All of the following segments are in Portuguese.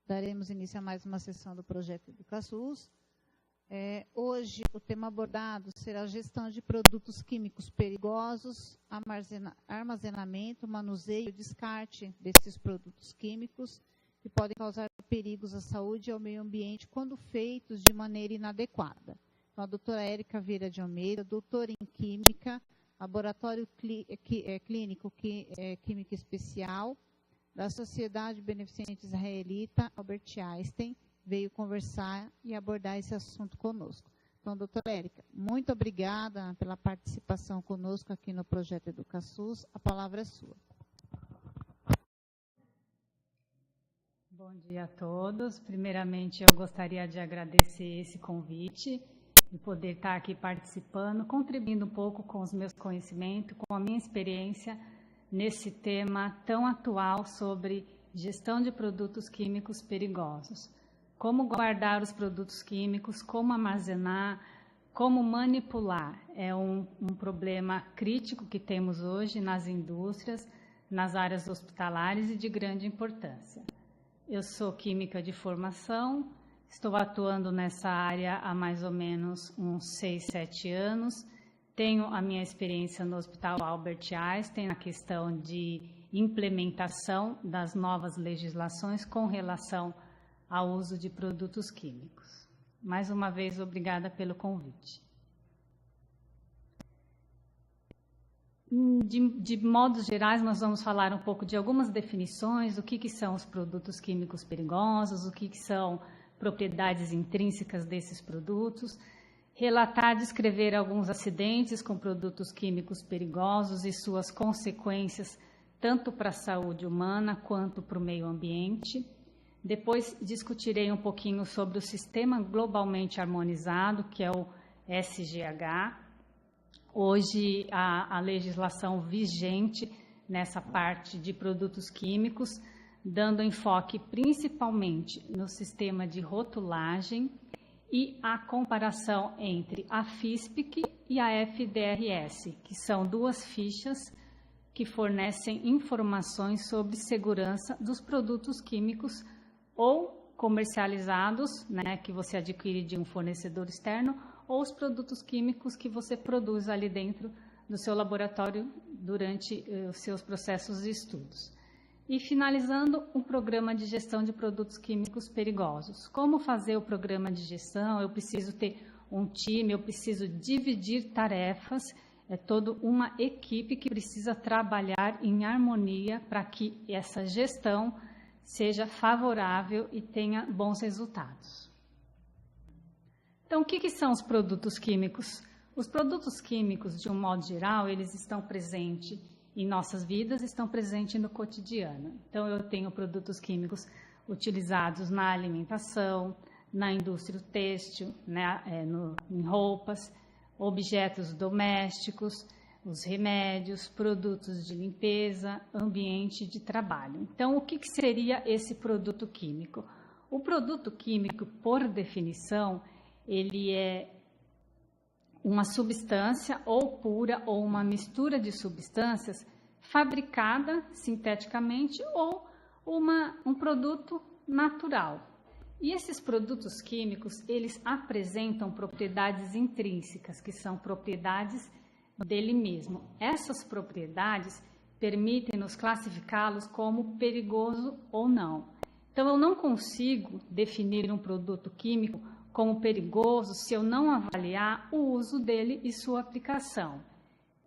daremos início a mais uma sessão do projeto EducaSUS. Hoje, o tema abordado será a gestão de produtos químicos perigosos, armazenamento, manuseio e descarte desses produtos químicos que podem causar perigos à saúde e ao meio ambiente quando feitos de maneira inadequada. Então, a doutora Érica Vieira de Almeida, doutora em Química, Laboratório Clínico Química Especial, da Sociedade Beneficente Israelita, Albert Einstein, veio conversar e abordar esse assunto conosco. Então, doutora Érica, muito obrigada pela participação conosco aqui no Projeto EducaSUS. A palavra é sua. Bom dia a todos. Primeiramente, eu gostaria de agradecer esse convite e poder estar aqui participando, contribuindo um pouco com os meus conhecimentos, com a minha experiência nesse tema tão atual sobre gestão de produtos químicos perigosos. Como guardar os produtos químicos, como armazenar, como manipular. É um problema crítico que temos hoje nas indústrias, nas áreas hospitalares e de grande importância. Eu sou química de formação, estou atuando nessa área há mais ou menos uns 6, 7 anos. Tenho a minha experiência no Hospital Albert Einstein na questão de implementação das novas legislações com relação ao uso de produtos químicos. Mais uma vez, obrigada pelo convite. De modos gerais, nós vamos falar um pouco de algumas definições, o que são os produtos químicos perigosos, o que são propriedades intrínsecas desses produtos, relatar, descrever alguns acidentes com produtos químicos perigosos e suas consequências, tanto para a saúde humana quanto para o meio ambiente. Depois discutirei um pouquinho sobre o Sistema Globalmente Harmonizado, que é o SGH. Hoje, a legislação vigente nessa parte de produtos químicos, dando enfoque principalmente no sistema de rotulagem e a comparação entre a FISPIC e a FDRS, que são duas fichas que fornecem informações sobre segurança dos produtos químicos ou comercializados, né, que você adquire de um fornecedor externo, ou os produtos químicos que você produz ali dentro do seu laboratório durante os seus processos de estudos. E finalizando, um programa de gestão de produtos químicos perigosos. Como fazer o programa de gestão? Eu preciso ter um time, eu preciso dividir tarefas, é toda uma equipe que precisa trabalhar em harmonia para que essa gestão seja favorável e tenha bons resultados. Então, o que são os produtos químicos? Os produtos químicos, de um modo geral, eles estão presentes em nossas vidas, estão presentes no cotidiano. Então, eu tenho produtos químicos utilizados na alimentação, na indústria têxtil, né, em roupas, objetos domésticos, os remédios, produtos de limpeza, ambiente de trabalho. Então, o que seria esse produto químico? O produto químico, por definição, ele é uma substância ou pura ou uma mistura de substâncias fabricada sinteticamente ou um produto natural. E esses produtos químicos, eles apresentam propriedades intrínsecas, que são propriedades dele mesmo. Essas propriedades permitem-nos classificá-los como perigoso ou não. Então, eu não consigo definir um produto químico como perigoso se eu não avaliar o uso dele e sua aplicação.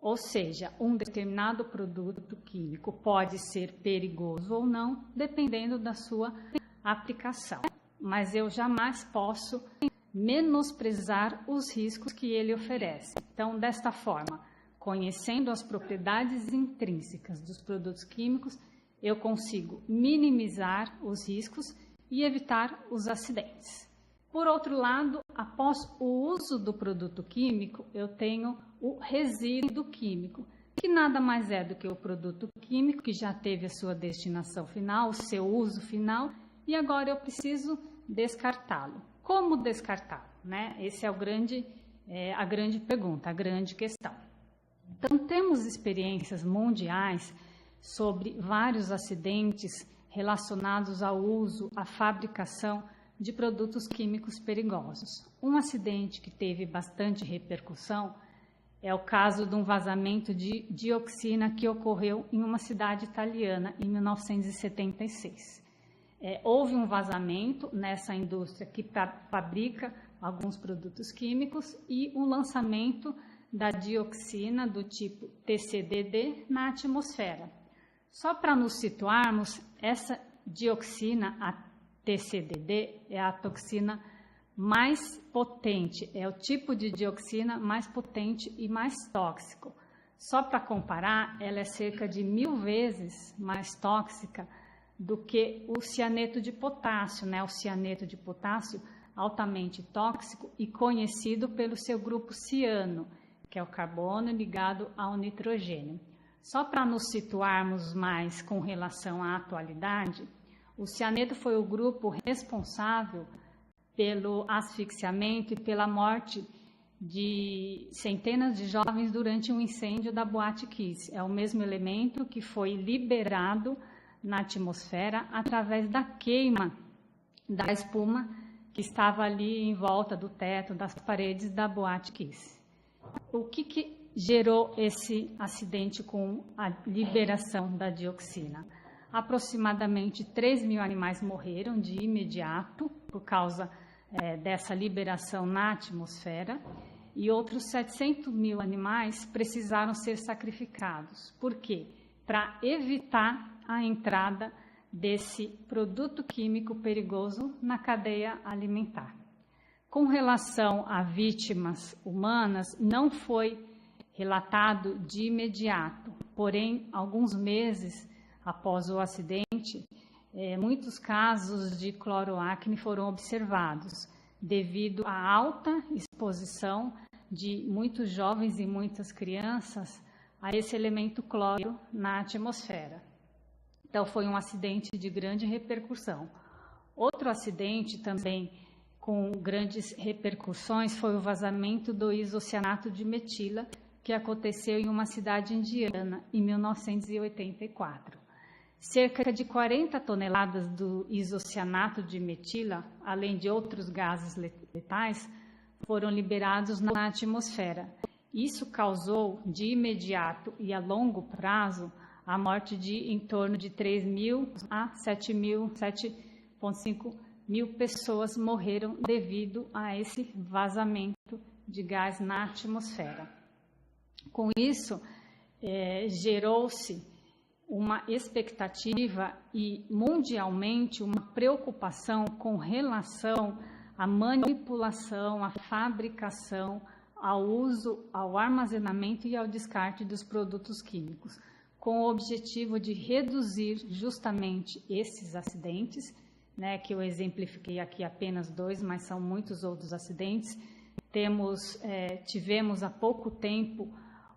Ou seja, um determinado produto químico pode ser perigoso ou não, dependendo da sua aplicação. Mas eu jamais posso menosprezar os riscos que ele oferece. Então, desta forma, conhecendo as propriedades intrínsecas dos produtos químicos, eu consigo minimizar os riscos e evitar os acidentes. Por outro lado, após o uso do produto químico, eu tenho o resíduo químico, que nada mais é do que o produto químico que já teve a sua destinação final, o seu uso final, e agora eu preciso descartá-lo. Como descartá-lo, né? Essa é a grande pergunta, a grande questão. Então, temos experiências mundiais sobre vários acidentes relacionados ao uso, à fabricação de produtos químicos perigosos. Um acidente que teve bastante repercussão é o caso de um vazamento de dioxina que ocorreu em uma cidade italiana em 1976. Houve um vazamento nessa indústria que fabrica alguns produtos químicos e um lançamento da dioxina do tipo TCDD na atmosfera. Só para nos situarmos, essa dioxina, a TCDD, é a toxina mais potente, é o tipo de dioxina mais potente e mais tóxico. Só para comparar, ela é cerca de 1000 vezes mais tóxica do que o cianeto de potássio, né? O cianeto de potássio altamente tóxico e conhecido pelo seu grupo ciano, que é o carbono ligado ao nitrogênio. Só para nos situarmos mais com relação à atualidade, o cianeto foi o grupo responsável pelo asfixiamento e pela morte de centenas de jovens durante um incêndio da Boate Kiss. É o mesmo elemento que foi liberado na atmosfera através da queima da espuma que estava ali em volta do teto, das paredes da Boate Kiss. O que gerou esse acidente com a liberação da dioxina? Aproximadamente 3.000 animais morreram de imediato por causa dessa liberação na atmosfera e outros 700.000 animais precisaram ser sacrificados. Por quê? Para evitar a entrada desse produto químico perigoso na cadeia alimentar. Com relação a vítimas humanas, não foi relatado de imediato, porém, alguns meses após o acidente, muitos casos de cloroacne foram observados, devido à alta exposição de muitos jovens e muitas crianças a esse elemento cloro na atmosfera. Então, foi um acidente de grande repercussão. Outro acidente também com grandes repercussões foi o vazamento do isocianato de metila, que aconteceu em uma cidade indiana em 1984. Cerca de 40 toneladas do isocianato de metila, além de outros gases letais, foram liberados na atmosfera. Isso causou, de imediato e a longo prazo, a morte de em torno de 3.000 a 7.5 mil pessoas morreram devido a esse vazamento de gás na atmosfera. Com isso, gerou-se uma expectativa e, mundialmente, uma preocupação com relação à manipulação, à fabricação, ao uso, ao armazenamento e ao descarte dos produtos químicos, com o objetivo de reduzir justamente esses acidentes, né, que eu exemplifiquei aqui apenas 2, mas são muitos outros acidentes. Tivemos há pouco tempo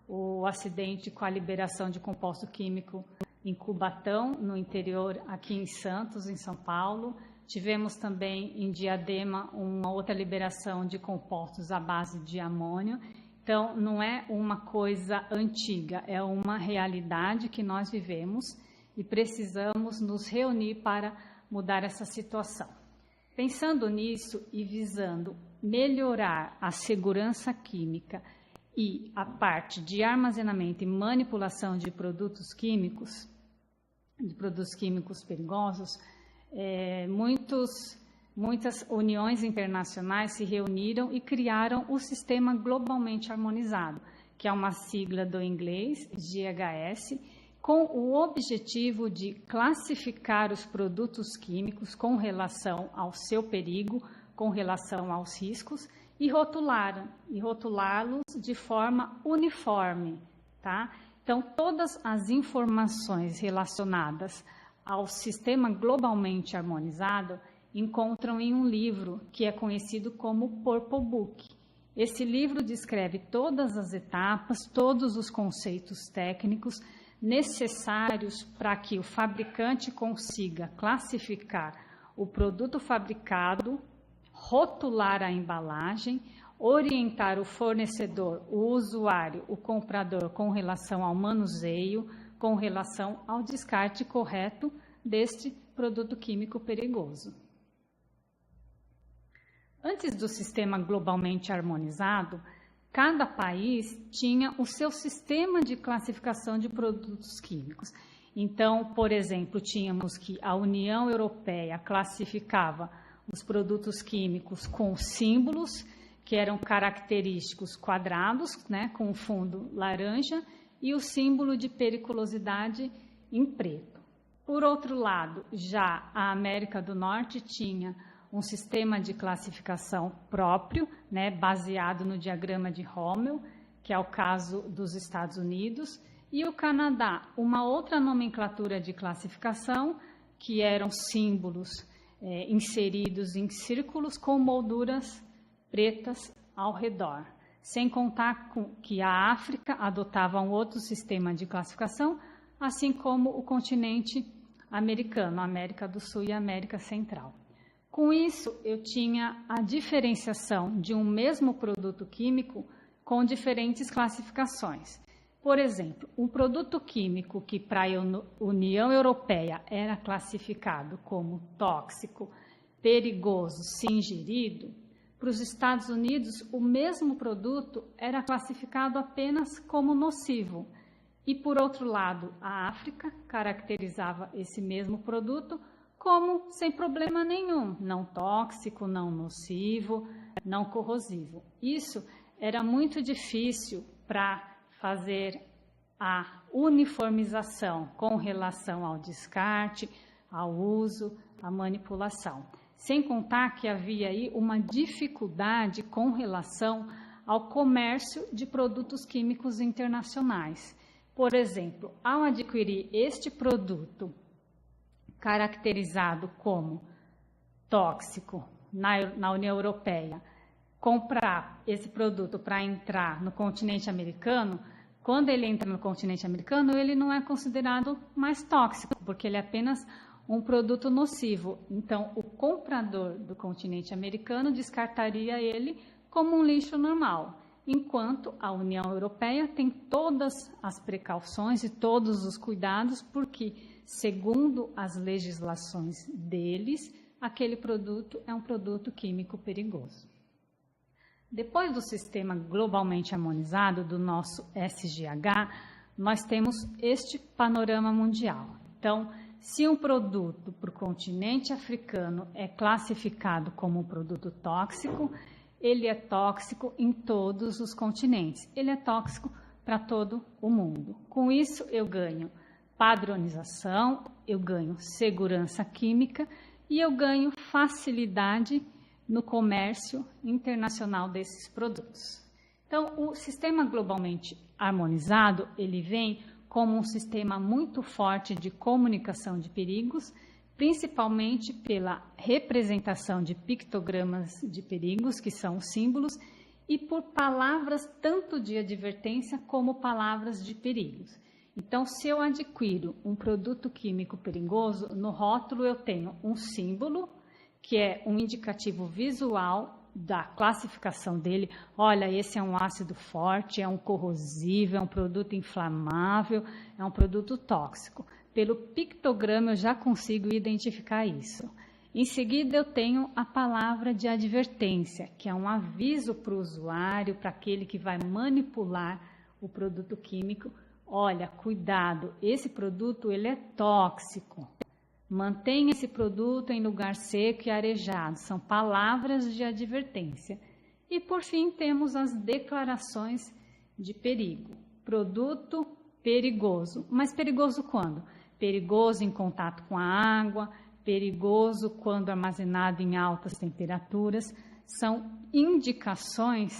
o acidente com a liberação de composto químico em Cubatão, no interior, aqui em Santos, em São Paulo. Tivemos também em Diadema uma outra liberação de compostos à base de amônio. Então, não é uma coisa antiga, é uma realidade que nós vivemos e precisamos nos reunir para mudar essa situação. Pensando nisso e visando melhorar a segurança química e a parte de armazenamento e manipulação de produtos químicos perigosos, muitas uniões internacionais se reuniram e criaram o Sistema Globalmente Harmonizado, que é uma sigla do inglês, GHS, com o objetivo de classificar os produtos químicos com relação ao seu perigo, com relação aos riscos, e rotulá-los de forma uniforme, tá? Então, todas as informações relacionadas ao Sistema Globalmente Harmonizado encontram em um livro que é conhecido como Purple Book. Esse livro descreve todas as etapas, todos os conceitos técnicos necessários para que o fabricante consiga classificar o produto fabricado, rotular a embalagem, orientar o fornecedor, o usuário, o comprador com relação ao manuseio, com relação ao descarte correto deste produto químico perigoso. Antes do sistema globalmente harmonizado, cada país tinha o seu sistema de classificação de produtos químicos. Então, por exemplo, tínhamos que a União Europeia classificava os produtos químicos com símbolos que eram característicos quadrados, né, com o fundo laranja, e o símbolo de periculosidade em preto. Por outro lado, já a América do Norte tinha um sistema de classificação próprio, né, baseado no diagrama de Rommel, que é o caso dos Estados Unidos, e o Canadá, uma outra nomenclatura de classificação, que eram símbolos inseridos em círculos com molduras pretas ao redor. Sem contar com que a África adotava um outro sistema de classificação, assim como o continente americano, a América do Sul e a América Central. Com isso, eu tinha a diferenciação de um mesmo produto químico com diferentes classificações. Por exemplo, um produto químico que para a União Europeia era classificado como tóxico, perigoso, se ingerido, para os Estados Unidos o mesmo produto era classificado apenas como nocivo. E, por outro lado, a África caracterizava esse mesmo produto como sem problema nenhum, não tóxico, não nocivo, não corrosivo. Isso era muito difícil para fazer a uniformização com relação ao descarte, ao uso, à manipulação. Sem contar que havia aí uma dificuldade com relação ao comércio de produtos químicos internacionais. Por exemplo, ao adquirir este produto caracterizado como tóxico na União Europeia, comprar esse produto para entrar no continente americano, quando ele entra no continente americano, ele não é considerado mais tóxico, porque ele é apenas um produto nocivo. Então, o comprador do continente americano descartaria ele como um lixo normal, enquanto a União Europeia tem todas as precauções e todos os cuidados, porque, segundo as legislações deles, aquele produto é um produto químico perigoso. Depois do sistema globalmente harmonizado do nosso SGH, nós temos este panorama mundial. Então, se um produto para o continente africano é classificado como um produto tóxico, ele é tóxico em todos os continentes. Ele é tóxico para todo o mundo. Com isso, eu ganho padronização, eu ganho segurança química e eu ganho facilidade no comércio internacional desses produtos. Então, o sistema globalmente harmonizado, ele vem como um sistema muito forte de comunicação de perigos, principalmente pela representação de pictogramas de perigos, que são os símbolos, e por palavras tanto de advertência como palavras de perigos. Então, se eu adquiro um produto químico perigoso, no rótulo eu tenho um símbolo, que é um indicativo visual da classificação dele. Olha, esse é um ácido forte, é um corrosivo, é um produto inflamável, é um produto tóxico. Pelo pictograma eu já consigo identificar isso. Em seguida eu tenho a palavra de advertência, que é um aviso para o usuário, para aquele que vai manipular o produto químico. Olha, cuidado, esse produto ele é tóxico. Mantenha esse produto em lugar seco e arejado. São palavras de advertência. E, por fim, temos as declarações de perigo. Produto perigoso. Mas perigoso quando? Perigoso em contato com a água, perigoso quando armazenado em altas temperaturas. São indicações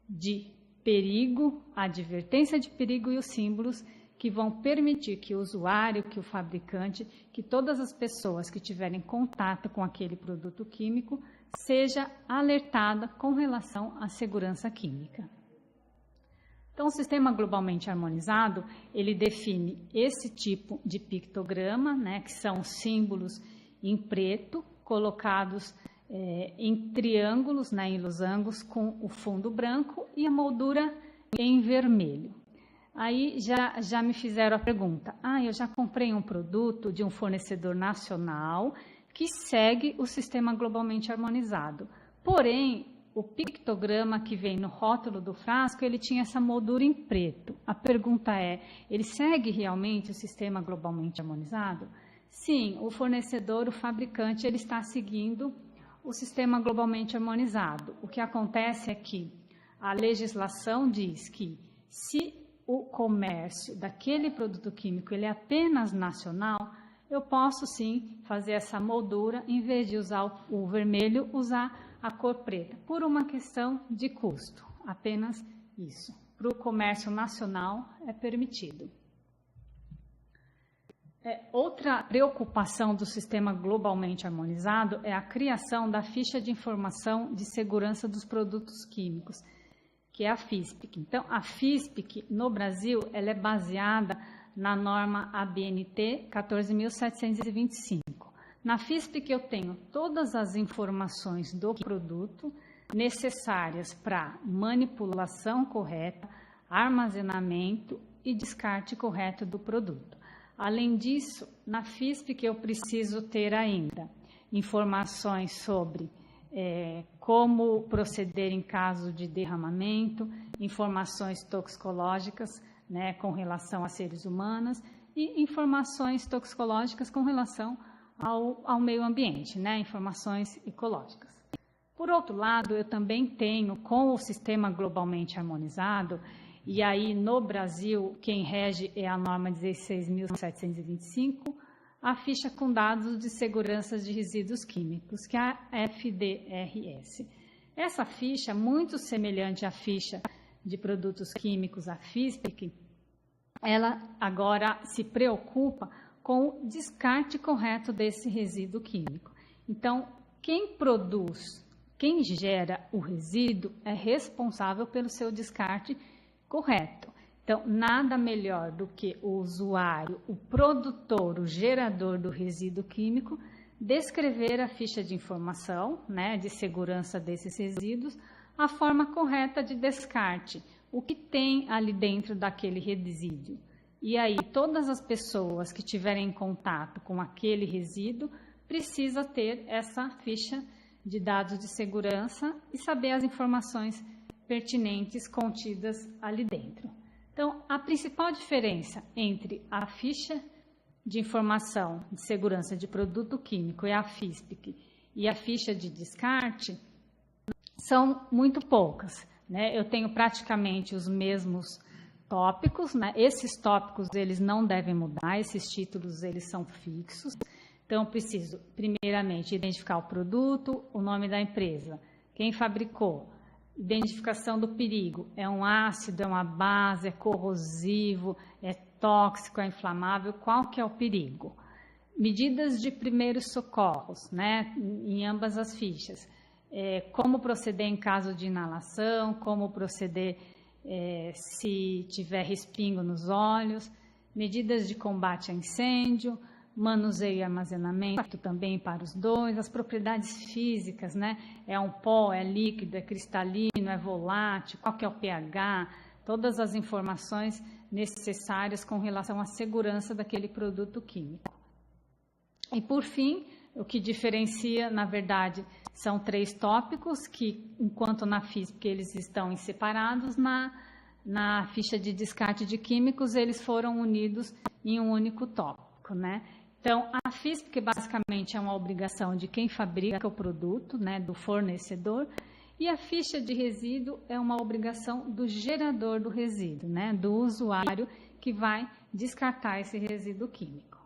de perigo, advertência de perigo e os símbolos que vão permitir que o usuário, que o fabricante, que todas as pessoas que tiverem contato com aquele produto químico seja alertada com relação à segurança química. Então, o sistema globalmente harmonizado, ele define esse tipo de pictograma, né, que são símbolos em preto, colocados em triângulos, né, em losangos, com o fundo branco e a moldura em vermelho. Aí já me fizeram a pergunta, eu já comprei um produto de um fornecedor nacional que segue o sistema globalmente harmonizado. Porém, o pictograma que vem no rótulo do frasco, ele tinha essa moldura em preto. A pergunta é, ele segue realmente o sistema globalmente harmonizado? Sim, o fornecedor, o fabricante, ele está seguindo o sistema globalmente harmonizado. O que acontece é que a legislação diz que se o comércio daquele produto químico ele é apenas nacional, eu posso sim fazer essa moldura, em vez de usar o vermelho, usar a cor preta, por uma questão de custo, apenas isso. Para o comércio nacional é permitido. Outra preocupação do sistema globalmente harmonizado é a criação da ficha de informação de segurança dos produtos químicos, que é a FISPIC. Então, a FISPIC no Brasil ela é baseada na norma ABNT 14.725. Na FISPIC eu tenho todas as informações do produto necessárias para manipulação correta, armazenamento e descarte correto do produto. Além disso, na FISPIC eu preciso ter ainda informações sobre como proceder em caso de derramamento, informações toxicológicas, né, com relação a seres humanos e informações toxicológicas com relação ao meio ambiente, né, informações ecológicas. Por outro lado, eu também tenho, com o sistema globalmente harmonizado, e aí no Brasil quem rege é a norma 16.725, a ficha com dados de segurança de resíduos químicos, que é a FDRS. Essa ficha, muito semelhante à ficha de produtos químicos, a FISPIC, ela agora se preocupa com o descarte correto desse resíduo químico. Então, quem produz, quem gera o resíduo é responsável pelo seu descarte correto. Então, nada melhor do que o usuário, o produtor, o gerador do resíduo químico, descrever a ficha de informação, né, de segurança desses resíduos, a forma correta de descarte, o que tem ali dentro daquele resíduo. E aí, todas as pessoas que tiverem em contato com aquele resíduo precisam ter essa ficha de dados de segurança e saber as informações pertinentes contidas ali dentro. Então, a principal diferença entre a ficha de informação de segurança de produto químico e a FISPIC e a ficha de descarte são muito poucas, né? Eu tenho praticamente os mesmos tópicos, né? Esses tópicos eles não devem mudar, esses títulos eles são fixos. Então, preciso primeiramente identificar o produto, o nome da empresa, quem fabricou, identificação do perigo, é um ácido, é uma base, é corrosivo, é tóxico, é inflamável, qual que é o perigo? Medidas de primeiros socorros, né? Em ambas as fichas. Como proceder em caso de inalação, como proceder se tiver respingo nos olhos, medidas de combate a incêndio, manuseio e armazenamento também para os dois, as propriedades físicas, né? É um pó, é líquido, é cristalino, é volátil, qual que é o pH, todas as informações necessárias com relação à segurança daquele produto químico. E por fim, o que diferencia, na verdade, são 3 tópicos que, enquanto na FISPIC eles estão separados, na ficha de descarte de químicos eles foram unidos em um único tópico, né? Então, a FISPIC basicamente é uma obrigação de quem fabrica o produto, né, do fornecedor, e a ficha de resíduo é uma obrigação do gerador do resíduo, né, do usuário que vai descartar esse resíduo químico.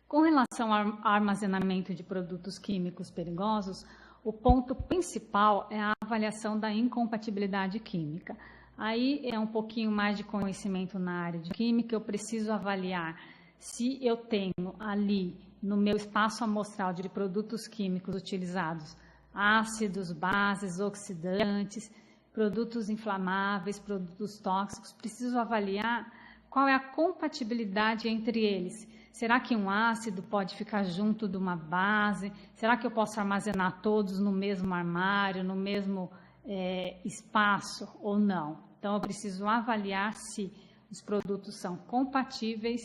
Com relação ao armazenamento de produtos químicos perigosos, o ponto principal é a avaliação da incompatibilidade química. Aí é um pouquinho mais de conhecimento na área de química, eu preciso avaliar se eu tenho ali no meu espaço amostral de produtos químicos utilizados ácidos, bases, oxidantes, produtos inflamáveis, produtos tóxicos, preciso avaliar qual é a compatibilidade entre eles. Será que um ácido pode ficar junto de uma base? Será que eu posso armazenar todos no mesmo armário, no mesmo espaço ou não? Então, eu preciso avaliar se os produtos são compatíveis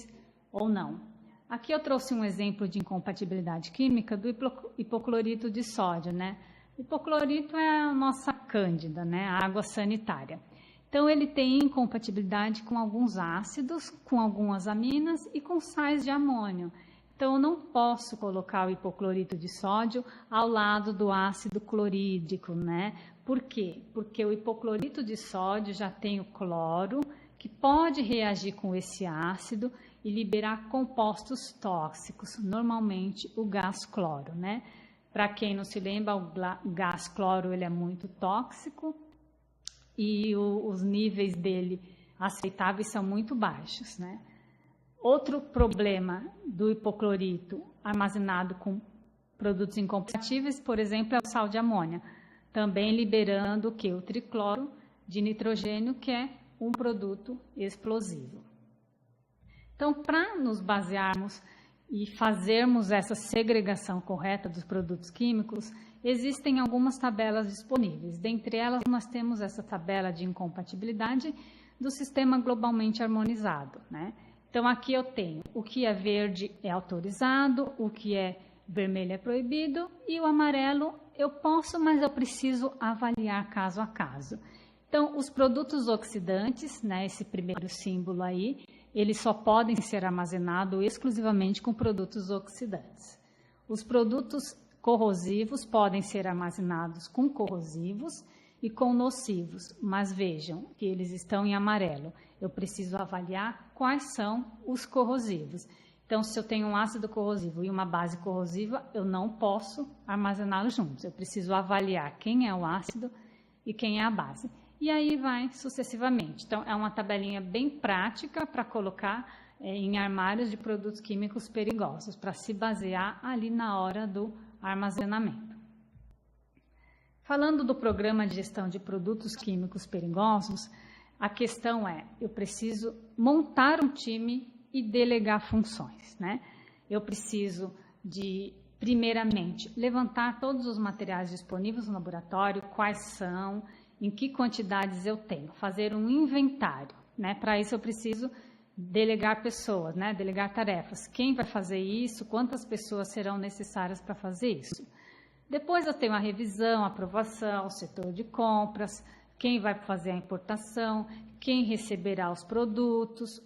ou não. Aqui eu trouxe um exemplo de incompatibilidade química do hipoclorito de sódio, né? O hipoclorito é a nossa cândida, né? A água sanitária. Então, ele tem incompatibilidade com alguns ácidos, com algumas aminas e com sais de amônio. Então, eu não posso colocar o hipoclorito de sódio ao lado do ácido clorídrico, né? Por quê? Porque o hipoclorito de sódio já tem o cloro, que pode reagir com esse ácido e liberar compostos tóxicos, normalmente o gás cloro, né? Para quem não se lembra, o gás cloro ele é muito tóxico e os níveis dele aceitáveis são muito baixos, né? Outro problema do hipoclorito armazenado com produtos incompatíveis, por exemplo, é o sal de amônia, também liberando o que? O tricloro de nitrogênio, que é um produto explosivo. Então, para nos basearmos e fazermos essa segregação correta dos produtos químicos, existem algumas tabelas disponíveis. Dentre elas, nós temos essa tabela de incompatibilidade do sistema globalmente harmonizado, né? Então, aqui eu tenho o que é verde é autorizado, o que é vermelho é proibido e o amarelo eu posso, mas eu preciso avaliar caso a caso. Então, os produtos oxidantes, né, esse primeiro símbolo aí, eles só podem ser armazenados exclusivamente com produtos oxidantes. Os produtos corrosivos podem ser armazenados com corrosivos e com nocivos, mas vejam que eles estão em amarelo. Eu preciso avaliar quais são os corrosivos. Então, se eu tenho um ácido corrosivo e uma base corrosiva, eu não posso armazená-los juntos. Eu preciso avaliar quem é o ácido e quem é a base. E aí vai sucessivamente. Então, é uma tabelinha bem prática para colocar em armários de produtos químicos perigosos, para se basear ali na hora do armazenamento. Falando do programa de gestão de produtos químicos perigosos, a questão é, eu preciso montar um time e delegar funções, né? Eu preciso de, primeiramente, levantar todos os materiais disponíveis no laboratório, quais são, em que quantidades eu tenho, fazer um inventário, né? Para isso eu preciso delegar pessoas, né? Delegar tarefas. Quem vai fazer isso? Quantas pessoas serão necessárias para fazer isso? Depois eu tenho a revisão, a aprovação, o setor de compras, quem vai fazer a importação, quem receberá os produtos,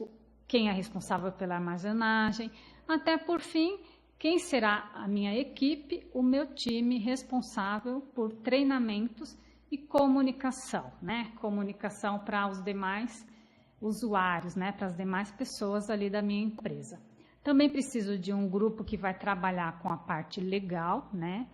quem é responsável pela armazenagem, até por fim, quem será a minha equipe, o meu time responsável por treinamentos e comunicação, né? Comunicação para os demais usuários, né? Para as demais pessoas ali da minha empresa. Também preciso de um grupo que vai trabalhar com a parte legal, né?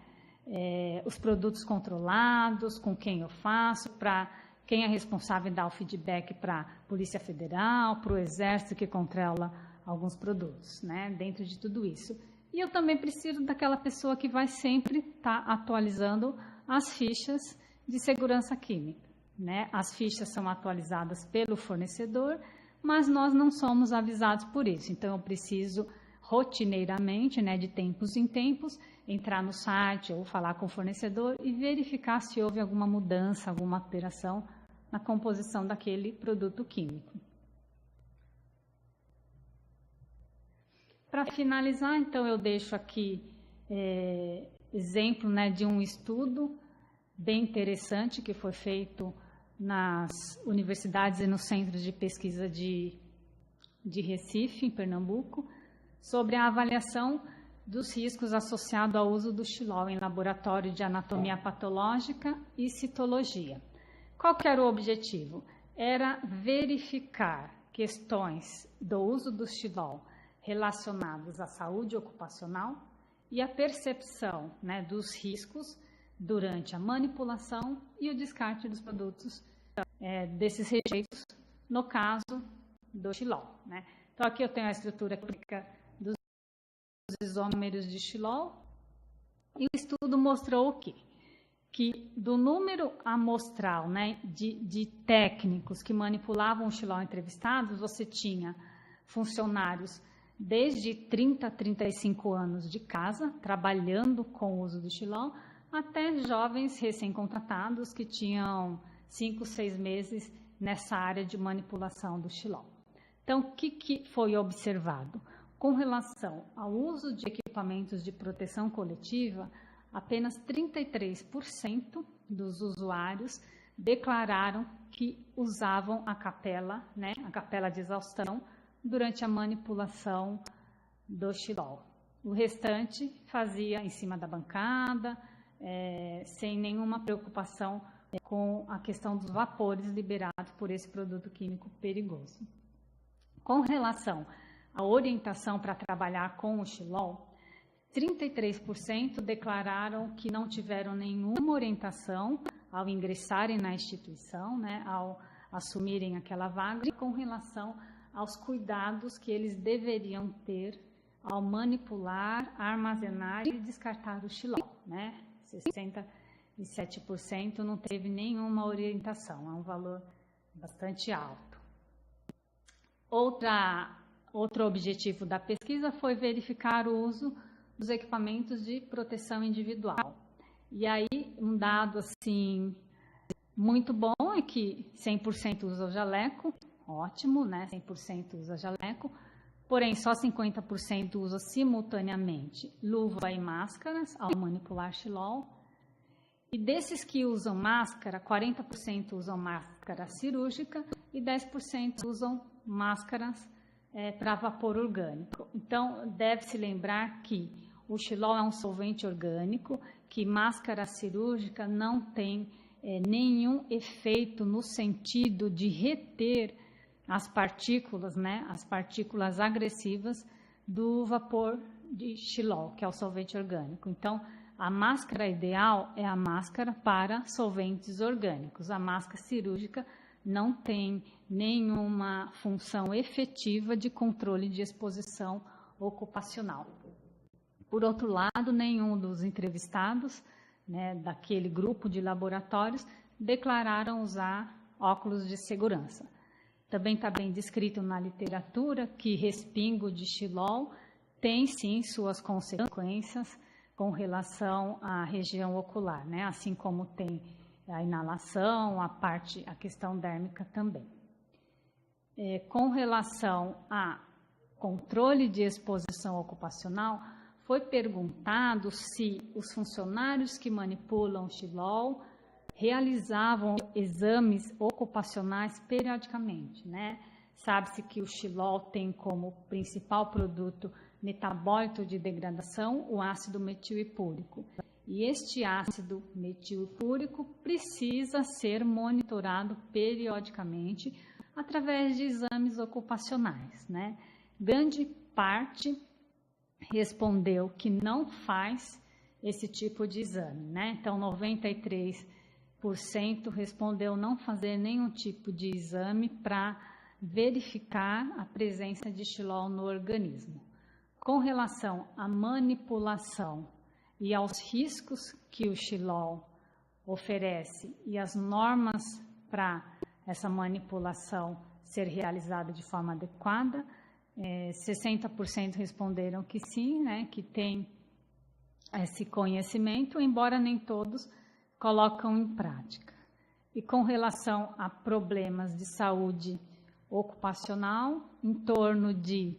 Os produtos controlados, com quem eu faço, para quem é responsável em dar o feedback para a Polícia Federal, para o Exército que controla alguns produtos, né? Dentro de tudo isso. E eu também preciso daquela pessoa que vai sempre estar atualizando as fichas de segurança química, né? As fichas são atualizadas pelo fornecedor, mas nós não somos avisados por isso. Então, eu preciso rotineiramente, né, de tempos em tempos, entrar no site ou falar com o fornecedor e verificar se houve alguma mudança, alguma alteração na composição daquele produto químico. Para finalizar, então, eu deixo aqui exemplo, né, de um estudo bem interessante que foi feito nas universidades e nos centros de pesquisa de Recife, em Pernambuco, sobre a avaliação dos riscos associados ao uso do xilol em laboratório de anatomia patológica e citologia. Qual que era o objetivo? Era verificar questões do uso do xilol relacionadas à saúde ocupacional e a percepção, né, dos riscos durante a manipulação e o descarte dos produtos desses rejeitos, no caso do xilol, né? Então, aqui eu tenho a estrutura clínica dos isômeros de xilol e o estudo mostrou o quê? Que do número amostral, né, de técnicos que manipulavam o xilol entrevistados, você tinha funcionários desde 30 a 35 anos de casa, trabalhando com o uso do xilol, até jovens recém-contratados que tinham 5, 6 meses nessa área de manipulação do xilol. Então, o que foi observado? Com relação ao uso de equipamentos de proteção coletiva, apenas 33% dos usuários declararam que usavam a capela, né, a capela de exaustão, durante a manipulação do xilol. O restante fazia em cima da bancada, sem nenhuma preocupação com a questão dos vapores liberados por esse produto químico perigoso. Com relação à orientação para trabalhar com o xilol, 33% declararam que não tiveram nenhuma orientação ao ingressarem na instituição, né, ao assumirem aquela vaga, com relação aos cuidados que eles deveriam ter ao manipular, armazenar e descartar o xilol, né? 67% não teve nenhuma orientação, é um valor bastante alto. Outro objetivo da pesquisa foi verificar o uso dos equipamentos de proteção individual. E aí, um dado assim muito bom é que 100% usa o jaleco, ótimo, né? 100% usa jaleco, porém só 50% usa simultaneamente luva e máscaras ao manipular xilol. E desses que usam máscara, 40% usam máscara cirúrgica e 10% usam máscaras para vapor orgânico. Então, deve-se lembrar que o xilol é um solvente orgânico, que máscara cirúrgica não tem nenhum efeito no sentido de reter as partículas, né, as partículas agressivas do vapor de xilol, que é o solvente orgânico. Então, a máscara ideal é a máscara para solventes orgânicos. A máscara cirúrgica não tem nenhuma função efetiva de controle de exposição ocupacional. Por outro lado, nenhum dos entrevistados, né, daquele grupo de laboratórios, declararam usar óculos de segurança. Também está bem descrito na literatura que respingo de xilol tem sim suas consequências com relação à região ocular, né? Assim como tem a inalação, a questão dérmica também. Com relação a controle de exposição ocupacional, foi perguntado se os funcionários que manipulam o xilol realizavam exames ocupacionais periodicamente, né? Sabe-se que o xilol tem como principal produto metabólito de degradação o ácido metilhipúrico. E este ácido metilhipúrico precisa ser monitorado periodicamente através de exames ocupacionais, né? Grande parte respondeu que não faz esse tipo de exame, né? Então, 93% respondeu não fazer nenhum tipo de exame para verificar a presença de xilol no organismo. Com relação à manipulação e aos riscos que o xilol oferece e as normas para essa manipulação ser realizada de forma adequada, 60% responderam que sim, né, que tem esse conhecimento, embora nem todos colocam em prática. E com relação a problemas de saúde ocupacional, em torno de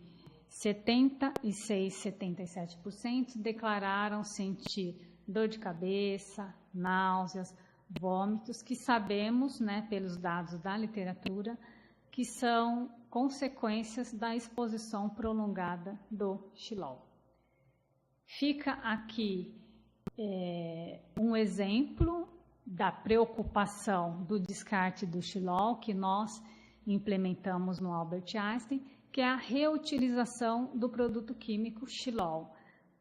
77% declararam sentir dor de cabeça, náuseas, vômitos, que sabemos, né, pelos dados da literatura, que são consequências da exposição prolongada do xilol. Fica aqui um exemplo da preocupação do descarte do xilol que nós implementamos no Albert Einstein, que é a reutilização do produto químico xilol.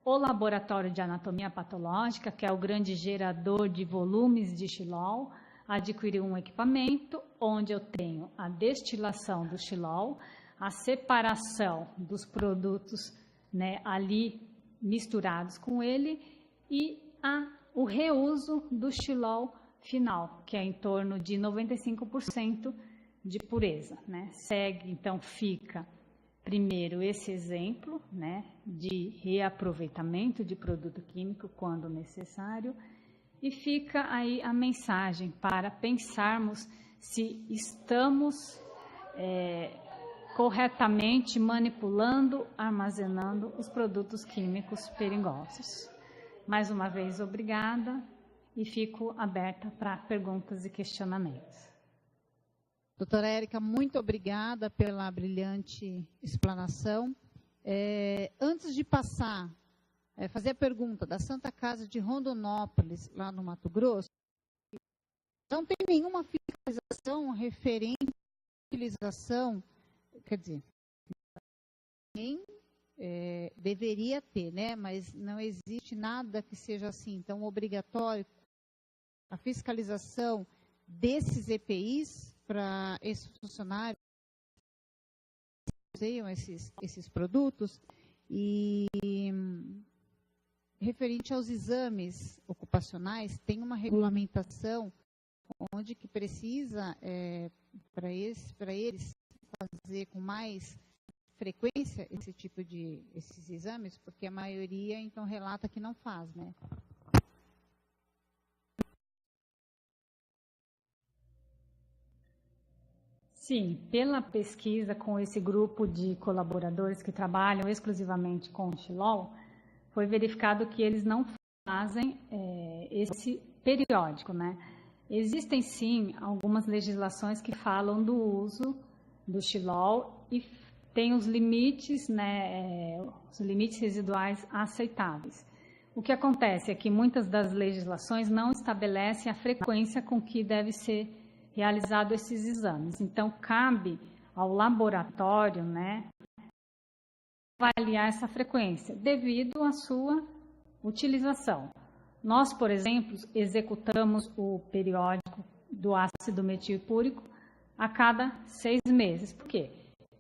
O laboratório de anatomia patológica, que é o grande gerador de volumes de xilol, adquiriu um equipamento onde eu tenho a destilação do xilol, a separação dos produtos, né, ali misturados com ele e o reuso do xilol final, que é em torno de 95% de pureza, né? Segue, então, fica primeiro esse exemplo, né, de reaproveitamento de produto químico quando necessário, e fica aí a mensagem para pensarmos se estamos corretamente manipulando, armazenando os produtos químicos perigosos. Mais uma vez, obrigada e fico aberta para perguntas e questionamentos. Doutora Érica, muito obrigada pela brilhante explanação. Antes de passar, fazer a pergunta da Santa Casa de Rondonópolis, lá no Mato Grosso, não tem nenhuma fiscalização referente à utilização, quer dizer, nem deveria ter, né? Mas não existe nada que seja assim tão obrigatório a fiscalização desses EPIs para esses funcionários que usam esses produtos. E referente aos exames ocupacionais, tem uma regulamentação onde que precisa, para eles fazer com mais frequência esse tipo esses exames, porque a maioria, então, relata que não faz, né? Sim, pela pesquisa com esse grupo de colaboradores que trabalham exclusivamente com o Xilol, foi verificado que eles não fazem esse periódico, né? Existem, sim, algumas legislações que falam do uso do Xilol e tem os limites, né, os limites residuais aceitáveis. O que acontece é que muitas das legislações não estabelecem a frequência com que deve ser realizado esses exames. Então, cabe ao laboratório, né, avaliar essa frequência devido à sua utilização. Nós, por exemplo, executamos o periódico do ácido metilpúrico a cada 6 meses. Por quê?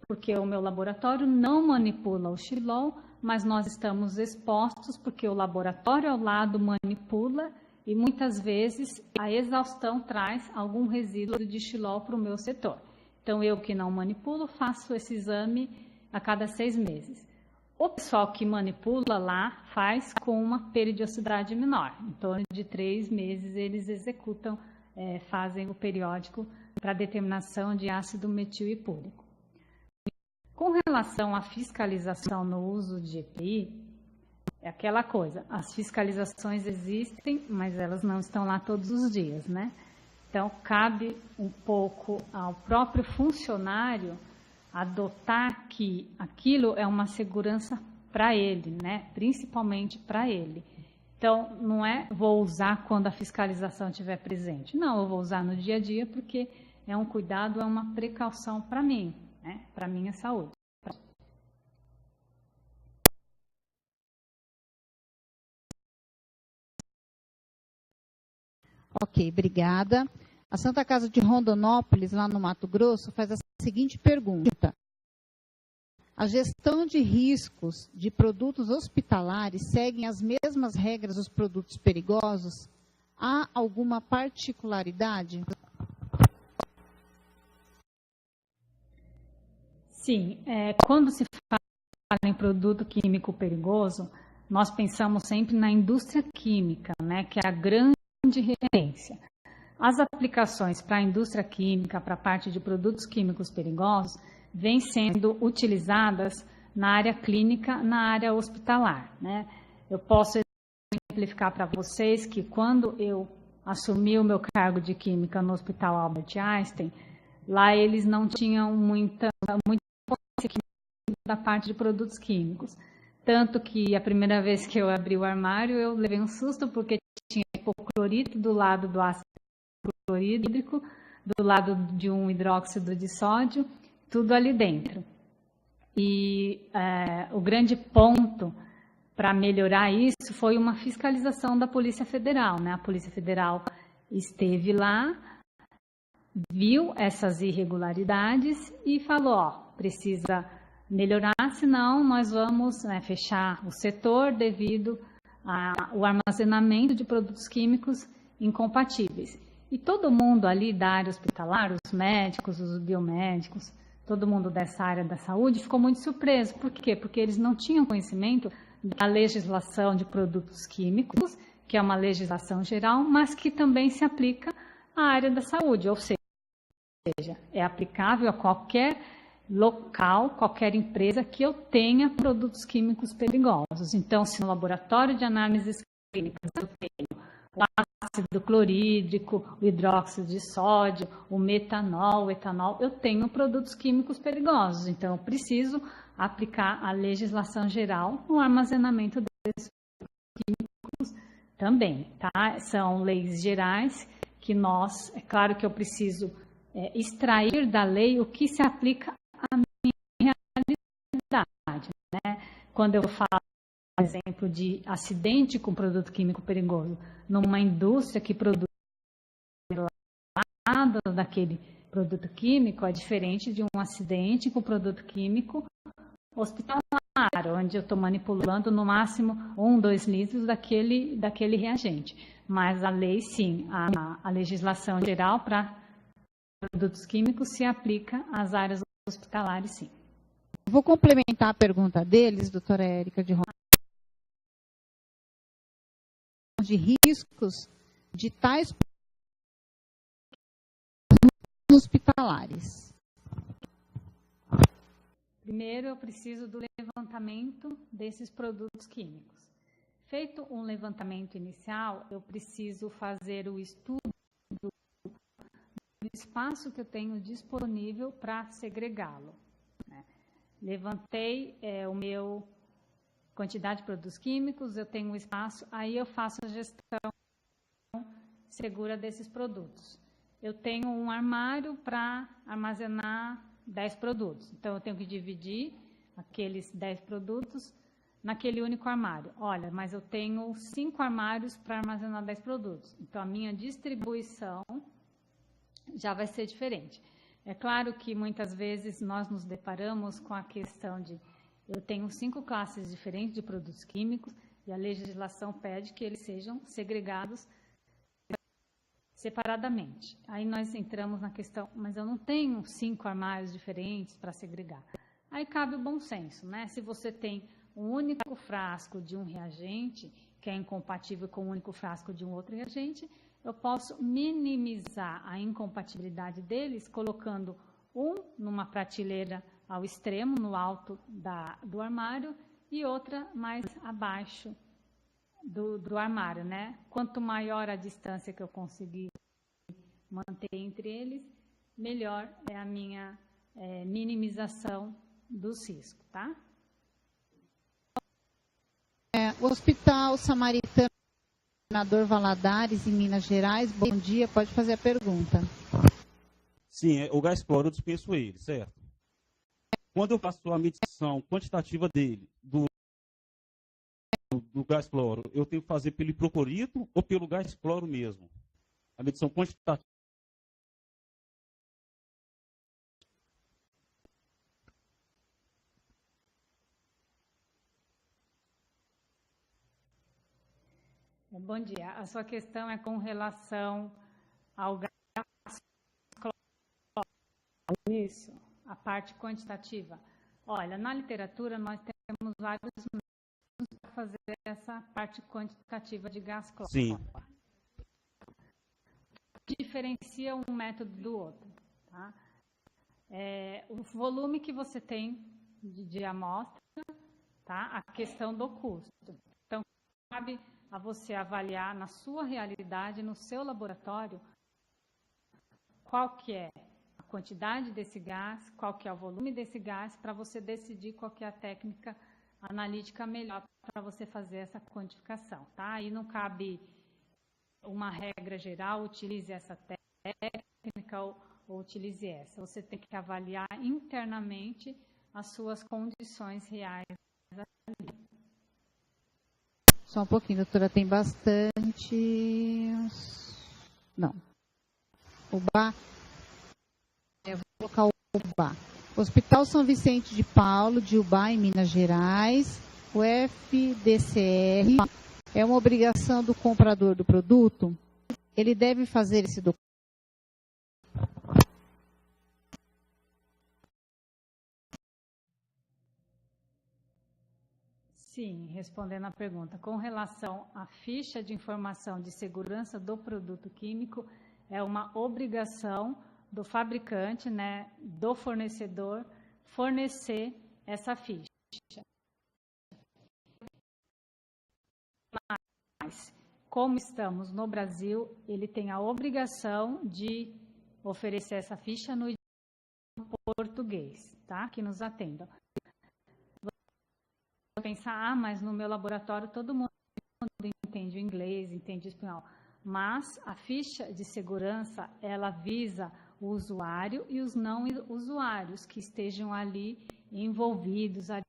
Porque o meu laboratório não manipula o Xilol, mas nós estamos expostos porque o laboratório ao lado manipula e muitas vezes a exaustão traz algum resíduo de Xilol para o meu setor. Então, eu que não manipulo, faço esse exame a cada 6 meses. O pessoal que manipula lá faz com uma periodicidade menor. Em torno de 3 meses eles executam, fazem o periódico para determinação de ácido metilpúrico. Com relação à fiscalização no uso de EPI, é aquela coisa, as fiscalizações existem, mas elas não estão lá todos os dias, né? Então, cabe um pouco ao próprio funcionário adotar que aquilo é uma segurança para ele, né? Principalmente para ele. Então, não é vou usar quando a fiscalização estiver presente. Não, eu vou usar no dia a dia porque é um cuidado, é uma precaução para mim, né? Para a minha saúde. Ok, obrigada. A Santa Casa de Rondonópolis, lá no Mato Grosso, faz a seguinte pergunta. A gestão de riscos de produtos hospitalares seguem as mesmas regras dos produtos perigosos? Há alguma particularidade? Sim, quando se fala em produto químico perigoso, nós pensamos sempre na indústria química, né, que é a grande referência. As aplicações para a indústria química, para a parte de produtos químicos perigosos, vêm sendo utilizadas na área clínica, na área hospitalar, né? Eu posso exemplificar para vocês que quando eu assumi o meu cargo de química no Hospital Albert Einstein, lá eles não tinham muita da parte de produtos químicos. Tanto que a primeira vez que eu abri o armário, eu levei um susto porque tinha hipoclorito do lado do ácido clorídrico, do lado de um hidróxido de sódio, tudo ali dentro. E o grande ponto para melhorar isso foi uma fiscalização da Polícia Federal, né? A Polícia Federal esteve lá, viu essas irregularidades e falou, ó, precisa melhorar, senão nós vamos, né, fechar o setor devido ao armazenamento de produtos químicos incompatíveis. E todo mundo ali da área hospitalar, os médicos, os biomédicos, todo mundo dessa área da saúde ficou muito surpreso. Por quê? Porque eles não tinham conhecimento da legislação de produtos químicos, que é uma legislação geral, mas que também se aplica à área da saúde, ou seja, seja, é aplicável a qualquer local, qualquer empresa que eu tenha produtos químicos perigosos. Então, se no laboratório de análises clínicas eu tenho o ácido clorídrico, o hidróxido de sódio, o metanol, o etanol, eu tenho produtos químicos perigosos. Então, eu preciso aplicar a legislação geral no armazenamento desses químicos também, tá? São leis gerais que nós, é claro que eu preciso extrair da lei o que se aplica à minha realidade, né? Quando eu falo, por exemplo, de acidente com produto químico perigoso, numa indústria que produz daquele produto químico, é diferente de um acidente com produto químico hospitalar, onde eu estou manipulando no máximo 1, 2 litros daquele reagente. Mas a lei, sim, a legislação geral para produtos químicos se aplica às áreas hospitalares, sim. Vou complementar a pergunta deles, doutora Érica de Roma, de riscos de tais hospitalares. Primeiro, eu preciso do levantamento desses produtos químicos. Feito um levantamento inicial, eu preciso fazer o estudo do espaço que eu tenho disponível para segregá-lo, né? Levantei o meu quantidade de produtos químicos, eu tenho um espaço, aí eu faço a gestão segura desses produtos. Eu tenho um armário para armazenar 10 produtos. Então, eu tenho que dividir aqueles 10 produtos naquele único armário. Olha, mas eu tenho 5 armários para armazenar 10 produtos. Então, a minha distribuição já vai ser diferente. É claro que muitas vezes nós nos deparamos com a questão de eu tenho 5 classes diferentes de produtos químicos e a legislação pede que eles sejam segregados separadamente. Aí nós entramos na questão, mas eu não tenho 5 armários diferentes para segregar. Aí cabe o bom senso, né? Se você tem um único frasco de um reagente, que é incompatível com o único frasco de um outro reagente, eu posso minimizar a incompatibilidade deles, colocando um numa prateleira ao extremo, no alto do armário, e outra mais abaixo do armário, né? Quanto maior a distância que eu conseguir manter entre eles, melhor é a minha minimização dos riscos, tá? O Hospital Samaritano Governador Valadares, em Minas Gerais, bom dia, pode fazer a pergunta. Sim, o gás cloro eu dispenso ele, certo? Quando eu faço a medição quantitativa dele, do gás cloro, eu tenho que fazer pelo hipoclorito ou pelo gás cloro mesmo? A medição quantitativa. Bom dia. A sua questão é com relação ao gás cloro. Isso, a parte quantitativa. Olha, na literatura nós temos vários métodos para fazer essa parte quantitativa de gás cloro. Sim. Que diferencia um método do outro, tá? O volume que você tem de amostra, tá? A questão do custo. Então, cabe a você avaliar na sua realidade, no seu laboratório, qual que é a quantidade desse gás, qual que é o volume desse gás, para você decidir qual que é a técnica analítica melhor para você fazer essa quantificação, tá? Aí não cabe uma regra geral, utilize essa técnica ou utilize essa. Você tem que avaliar internamente as suas condições reais. Só um pouquinho, doutora, tem bastante... Não. Ubá. Eu vou colocar o Ubá. Hospital São Vicente de Paulo, de Ubá, em Minas Gerais. O FDCR é uma obrigação do comprador do produto? Ele deve fazer esse documento? Sim, respondendo à pergunta. Com relação à ficha de informação de segurança do produto químico, é uma obrigação do fabricante, né, do fornecedor, fornecer essa ficha. Mas, como estamos no Brasil, ele tem a obrigação de oferecer essa ficha no idioma português, tá? Que nos atendam. Você pensar, mas no meu laboratório todo mundo entende o inglês, entende o espanhol. Mas a ficha de segurança, ela visa o usuário e os não usuários que estejam ali envolvidos, ali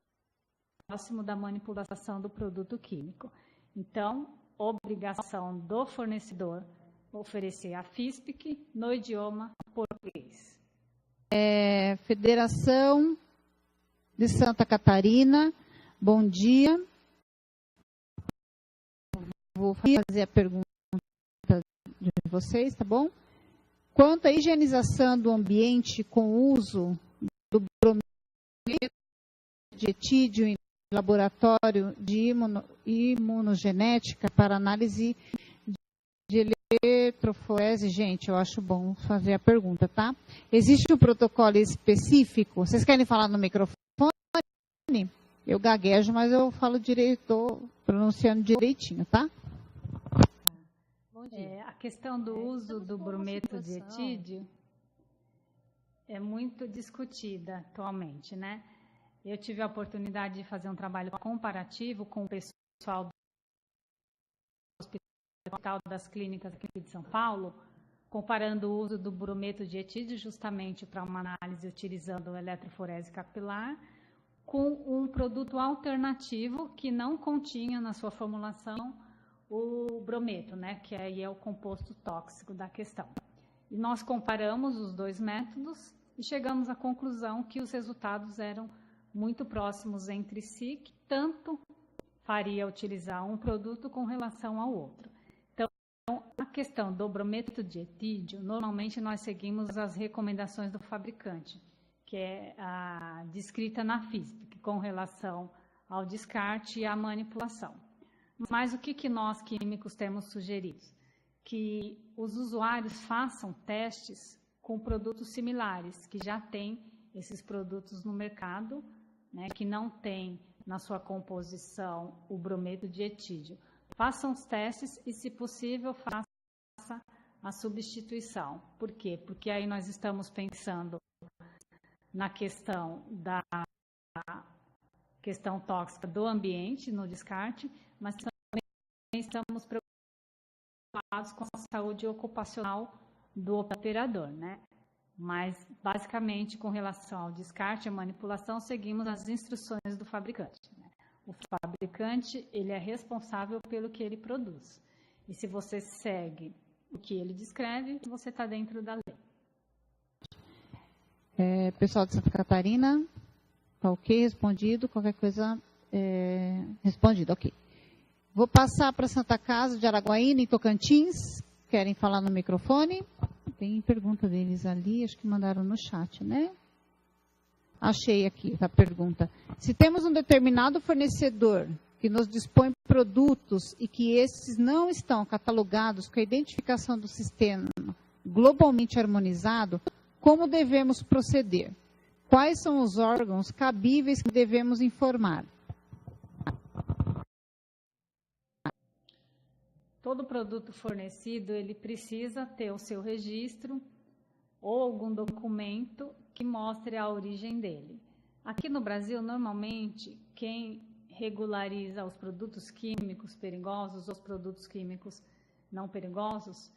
próximo da manipulação do produto químico. Então, obrigação do fornecedor oferecer a FISPIC no idioma português. Federação de Santa Catarina, bom dia. Vou fazer a pergunta de vocês, tá bom? Quanto à higienização do ambiente com o uso do brometo de etídio em laboratório de imunogenética para análise de eletroforese, gente, eu acho bom fazer a pergunta, tá? Existe um protocolo específico? Vocês querem falar no microfone? Eu gaguejo, mas eu falo direito, estou pronunciando direitinho, tá? A questão do uso do brometo de etídio é muito discutida atualmente, né? Eu tive a oportunidade de fazer um trabalho comparativo com o pessoal do Hospital das Clínicas aqui de São Paulo, comparando o uso do brometo de etídio justamente para uma análise utilizando o eletroforese capilar com um produto alternativo que não continha na sua formulação o brometo, né, que aí é o composto tóxico da questão. E nós comparamos os dois métodos e chegamos à conclusão que os resultados eram muito próximos entre si, que tanto faria utilizar um produto com relação ao outro. Então, a questão do brometo de etídio, normalmente nós seguimos as recomendações do fabricante, que é a descrita na FISPIC, com relação ao descarte e à manipulação. Mas o que nós químicos temos sugerido? Que os usuários façam testes com produtos similares, que já têm esses produtos no mercado, né, que não tem na sua composição o brometo de etídio. Façam os testes e, se possível, faça a substituição. Por quê? Porque aí nós estamos pensando na questão da questão tóxica do ambiente, no descarte, mas também estamos preocupados com a saúde ocupacional do operador, né? Mas, basicamente, com relação ao descarte e manipulação, seguimos as instruções do fabricante, né? O fabricante, ele é responsável pelo que ele produz. E se você segue o que ele descreve, você está dentro da lei. Pessoal de Santa Catarina, tá ok? Respondido. Qualquer coisa, respondido, ok. Vou passar para Santa Casa de Araguaína, em Tocantins. Querem falar no microfone? Tem pergunta deles ali, acho que mandaram no chat, né? Achei aqui a pergunta. Se temos um determinado fornecedor que nos dispõe produtos e que esses não estão catalogados com a identificação do sistema globalmente harmonizado, como devemos proceder? Quais são os órgãos cabíveis que devemos informar? Todo produto fornecido, ele precisa ter o seu registro ou algum documento que mostre a origem dele. Aqui no Brasil, normalmente, quem regulariza os produtos químicos perigosos, os produtos químicos não perigosos,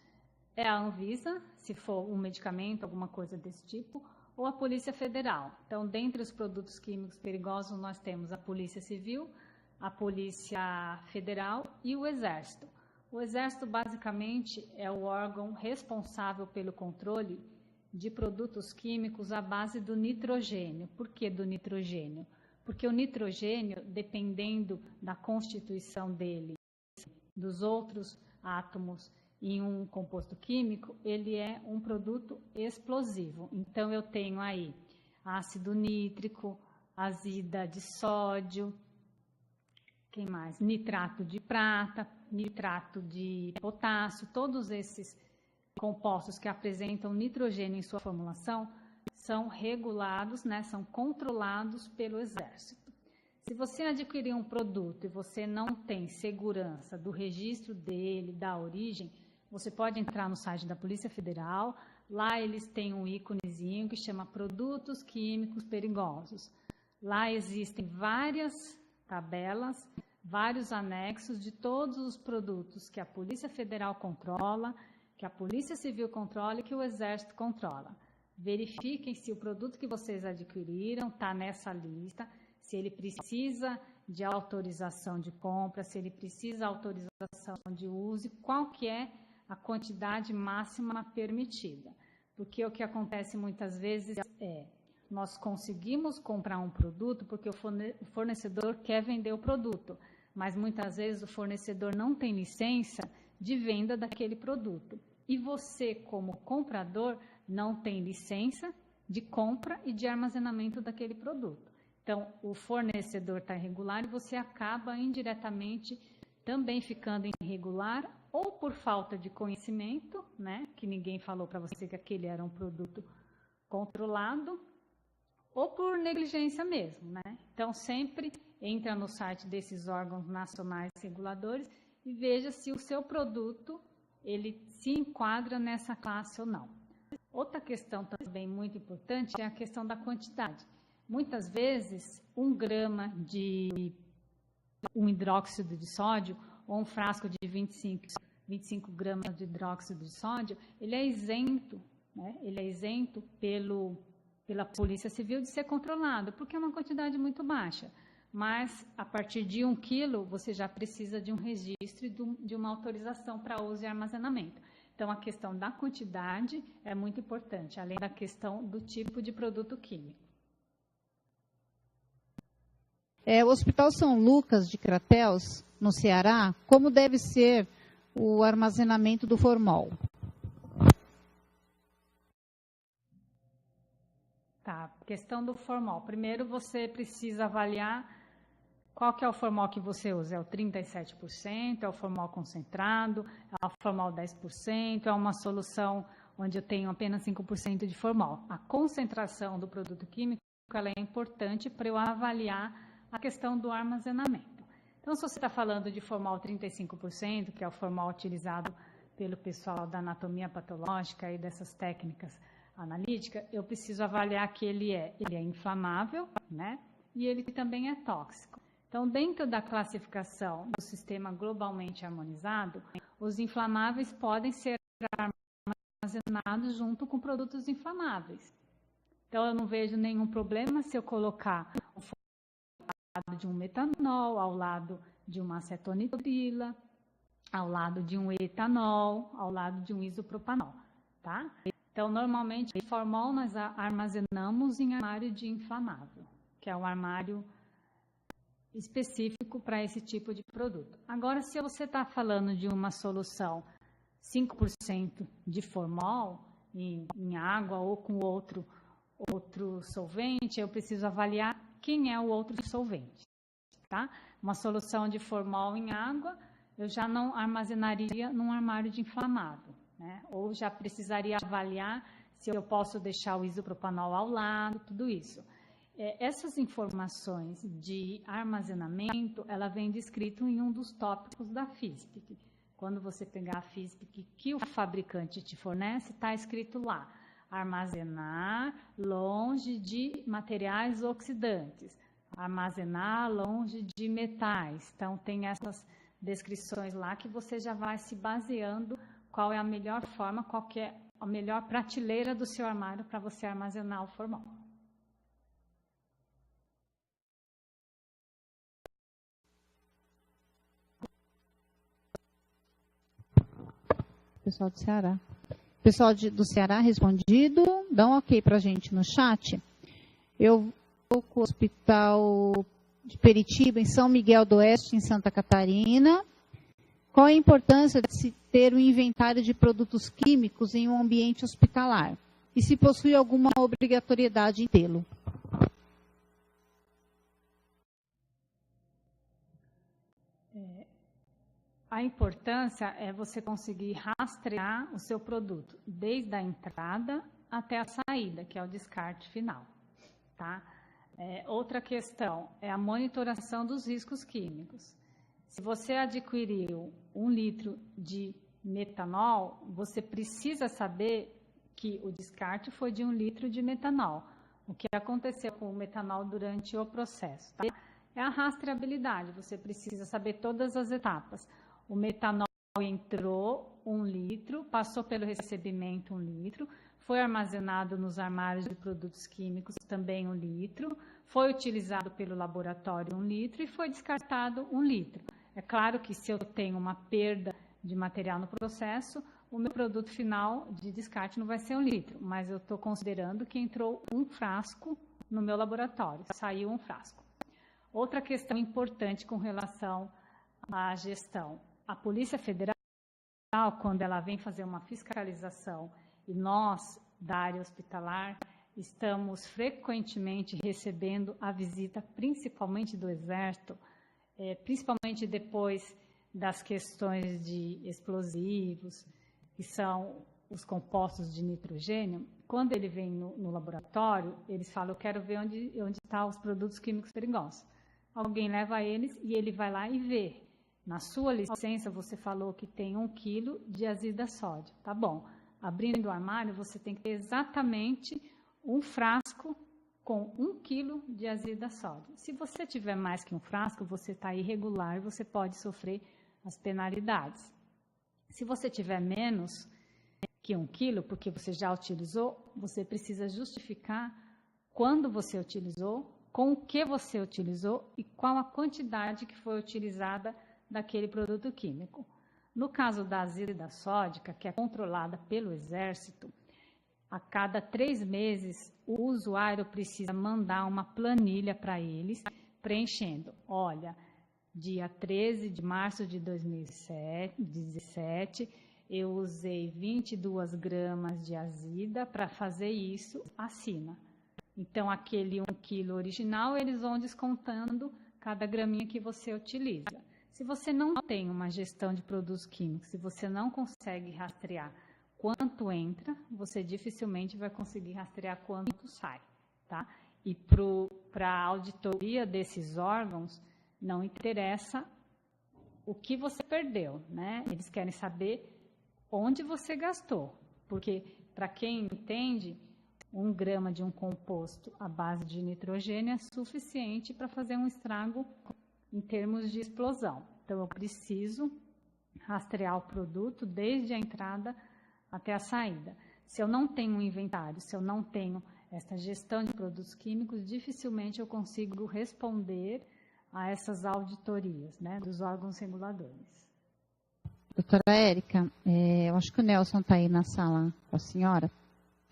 é a Anvisa, se for um medicamento, alguma coisa desse tipo, ou a Polícia Federal. Então, dentre os produtos químicos perigosos, nós temos a Polícia Civil, a Polícia Federal e o Exército. O Exército, basicamente, é o órgão responsável pelo controle de produtos químicos à base do nitrogênio. Por que do nitrogênio? Porque o nitrogênio, dependendo da constituição dele, dos outros átomos em um composto químico, ele é um produto explosivo. Então, eu tenho aí ácido nítrico, azida de sódio, quem mais? Nitrato de prata, nitrato de potássio, todos esses compostos que apresentam nitrogênio em sua formulação são regulados, né, são controlados pelo Exército. Se você adquirir um produto e você não tem segurança do registro dele, da origem, você pode entrar no site da Polícia Federal, lá eles têm um íconezinho que chama Produtos Químicos Perigosos. Lá existem várias tabelas, vários anexos de todos os produtos que a Polícia Federal controla, que a Polícia Civil controla e que o Exército controla. Verifiquem se o produto que vocês adquiriram está nessa lista, se ele precisa de autorização de compra, se ele precisa de autorização de uso, qual que é a quantidade máxima permitida. Porque o que acontece muitas vezes é, nós conseguimos comprar um produto porque o fornecedor quer vender o produto, mas muitas vezes o fornecedor não tem licença de venda daquele produto. E você, como comprador, não tem licença de compra e de armazenamento daquele produto. Então, o fornecedor está irregular e você acaba indiretamente também ficando irregular, ou por falta de conhecimento, né, que ninguém falou para você que aquele era um produto controlado, ou por negligência mesmo, né? Então, sempre entra no site desses órgãos nacionais reguladores e veja se o seu produto ele se enquadra nessa classe ou não. Outra questão também muito importante é a questão da quantidade. Muitas vezes, 1 grama de um hidróxido de sódio ou um frasco de 25 gramas de hidróxido de sódio, ele é isento, né? Ele é isento pela Polícia Civil de ser controlado, porque é uma quantidade muito baixa. Mas, a partir de 1 quilo, você já precisa de um registro e de uma autorização para uso e armazenamento. Então, a questão da quantidade é muito importante, além da questão do tipo de produto químico. O Hospital São Lucas de Crateús, no Ceará, como deve ser o armazenamento do formol? Tá, questão do formol. Primeiro, você precisa avaliar qual que é o formol que você usa. É o 37%, é o formol concentrado, é o formol 10%, é uma solução onde eu tenho apenas 5% de formol. A concentração do produto químico ela é importante para eu avaliar a questão do armazenamento. Então, se você está falando de formol 35%, que é o formol utilizado pelo pessoal da anatomia patológica e dessas técnicas analíticas, eu preciso avaliar que ele é inflamável, né? E ele também é tóxico. Então, dentro da classificação do sistema globalmente harmonizado, os inflamáveis podem ser armazenados junto com produtos inflamáveis. Então, eu não vejo nenhum problema se eu colocar o lado de um metanol, ao lado de uma acetonitrila, ao lado de um etanol, ao lado de um isopropanol, tá? Então, normalmente, o formol nós armazenamos em armário de inflamável, que é um armário específico para esse tipo de produto. Agora, se você está falando de uma solução 5% de formol em água ou com outro solvente, eu preciso avaliar quem é o outro solvente, tá? Uma solução de formol em água, eu já não armazenaria num armário de inflamável, né? Ou já precisaria avaliar se eu posso deixar o isopropanol ao lado, tudo isso. Essas informações de armazenamento, ela vem descrito em um dos tópicos da FISPIC. Quando você pegar a FISPIC que o fabricante te fornece, está escrito lá: armazenar longe de materiais oxidantes, armazenar longe de metais. Então, tem essas descrições lá que você já vai se baseando qual é a melhor forma, qual que é a melhor prateleira do seu armário para você armazenar o formol. Pessoal do Ceará. Pessoal do Ceará respondido, dá um ok para a gente no chat. Eu vou com o Hospital de Peritiba, em São Miguel do Oeste, em Santa Catarina. Qual a importância de se ter um inventário de produtos químicos em um ambiente hospitalar? E se possui alguma obrigatoriedade em tê-lo? a importância é você conseguir rastrear o seu produto, desde a entrada até a saída, que é o descarte final. Tá? Outra questão é a monitoração dos riscos químicos. Se você adquiriu 1 litro de metanol, você precisa saber que o descarte foi de 1 litro de metanol. O que aconteceu com o metanol durante o processo. Tá? É a rastreabilidade, você precisa saber todas as etapas. O metanol entrou 1 litro, passou pelo recebimento 1 litro, foi armazenado nos armários de produtos químicos também 1 litro, foi utilizado pelo laboratório 1 litro e foi descartado 1 litro. É claro que se eu tenho uma perda de material no processo, o meu produto final de descarte não vai ser 1 litro, mas eu estou considerando que entrou 1 frasco no meu laboratório, saiu 1 frasco. Outra questão importante com relação à gestão. A Polícia Federal, quando ela vem fazer uma fiscalização, e nós, da área hospitalar, estamos frequentemente recebendo a visita, principalmente do Exército, principalmente depois das questões de explosivos, que são os compostos de nitrogênio. Quando ele vem no laboratório, eles falam, eu quero ver onde estão os produtos químicos perigosos. Alguém leva eles e ele vai lá e vê. Na sua licença, você falou que tem 1 quilo de azida sódio. Tá bom. Abrindo o armário, você tem que ter exatamente 1 frasco com 1 quilo de azida sódio. Se você tiver mais que 1 frasco, você está irregular e você pode sofrer as penalidades. Se você tiver menos que 1 quilo, porque você já utilizou, você precisa justificar quando você utilizou, com o que você utilizou e qual a quantidade que foi utilizada daquele produto químico. No caso da azida sódica, que é controlada pelo Exército, a cada 3 meses o usuário precisa mandar uma planilha para eles, preenchendo. Olha, dia 13 de março de 2017, eu usei 22 gramas de azida para fazer isso, assina. Então, aquele 1 quilo original, eles vão descontando cada graminha que você utiliza. Se você não tem uma gestão de produtos químicos, se você não consegue rastrear quanto entra, você dificilmente vai conseguir rastrear quanto sai. Tá? E para a auditoria desses órgãos, não interessa o que você perdeu, né? Eles querem saber onde você gastou, porque, para quem entende, 1 grama de um composto à base de nitrogênio é suficiente para fazer um estrago em termos de explosão. Então, eu preciso rastrear o produto desde a entrada até a saída. Se eu não tenho um inventário, se eu não tenho essa gestão de produtos químicos, dificilmente eu consigo responder a essas auditorias, né, dos órgãos reguladores. Doutora Érica, eu acho que o Nelson está aí na sala com a senhora.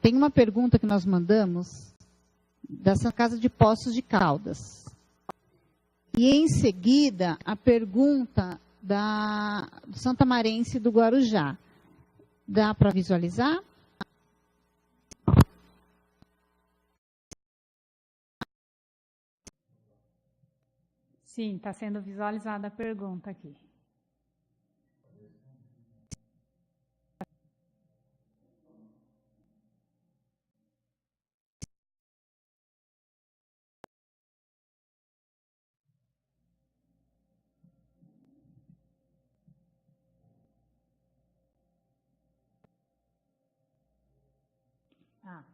Tem uma pergunta que nós mandamos dessa Casa de Poços de Caldas. E, em seguida, a pergunta do Santa Marense do Guarujá. Dá para visualizar? Sim, está sendo visualizada a pergunta aqui.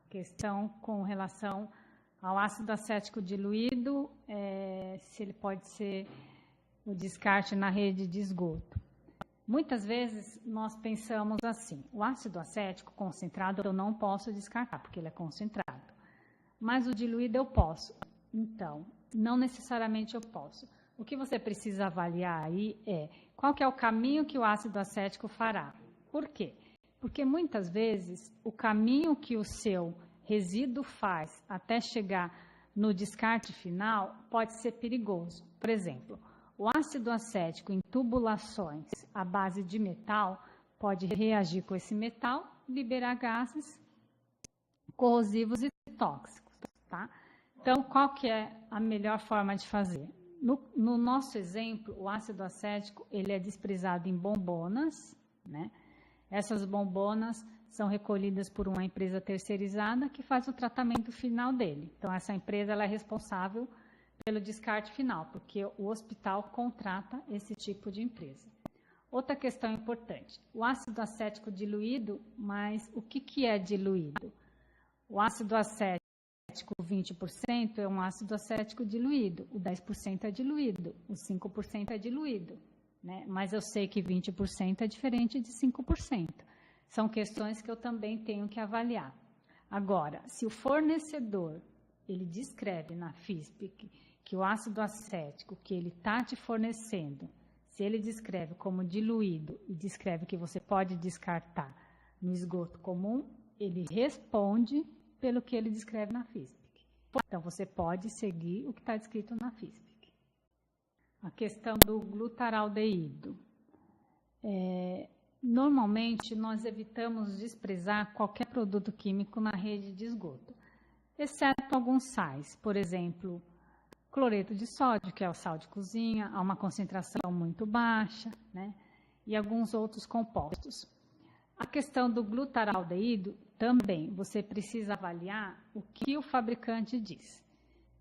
Questão com relação ao ácido acético diluído, se ele pode ser o descarte na rede de esgoto. Muitas vezes nós pensamos assim, o ácido acético concentrado eu não posso descartar, porque ele é concentrado. Mas o diluído eu posso. Então, não necessariamente eu posso. O que você precisa avaliar aí é qual que é o caminho que o ácido acético fará. Por quê? Porque muitas vezes o caminho que o seu resíduo faz até chegar no descarte final pode ser perigoso. Por exemplo, o ácido acético em tubulações à base de metal pode reagir com esse metal e liberar gases corrosivos e tóxicos. Tá? Então, qual que é a melhor forma de fazer? No nosso exemplo, o ácido acético ele é desprezado em bombonas, né? Essas bombonas são recolhidas por uma empresa terceirizada que faz o tratamento final dele. Então, essa empresa ela é responsável pelo descarte final, porque o hospital contrata esse tipo de empresa. Outra questão importante, o ácido acético diluído, mas o que é diluído? O ácido acético 20% é um ácido acético diluído, o 10% é diluído, o 5% é diluído, né? Mas eu sei que 20% é diferente de 5%. São questões que eu também tenho que avaliar. Agora, se o fornecedor, ele descreve na FISP que o ácido acético que ele está te fornecendo, se ele descreve como diluído e descreve que você pode descartar no esgoto comum, ele responde pelo que ele descreve na FISP. Então, você pode seguir o que está descrito na FISP. A questão do glutaraldeído. Normalmente, nós evitamos desprezar qualquer produto químico na rede de esgoto, exceto alguns sais, por exemplo, cloreto de sódio, que é o sal de cozinha, a uma concentração muito baixa, né? E alguns outros compostos. A questão do glutaraldeído, também, você precisa avaliar o que o fabricante diz.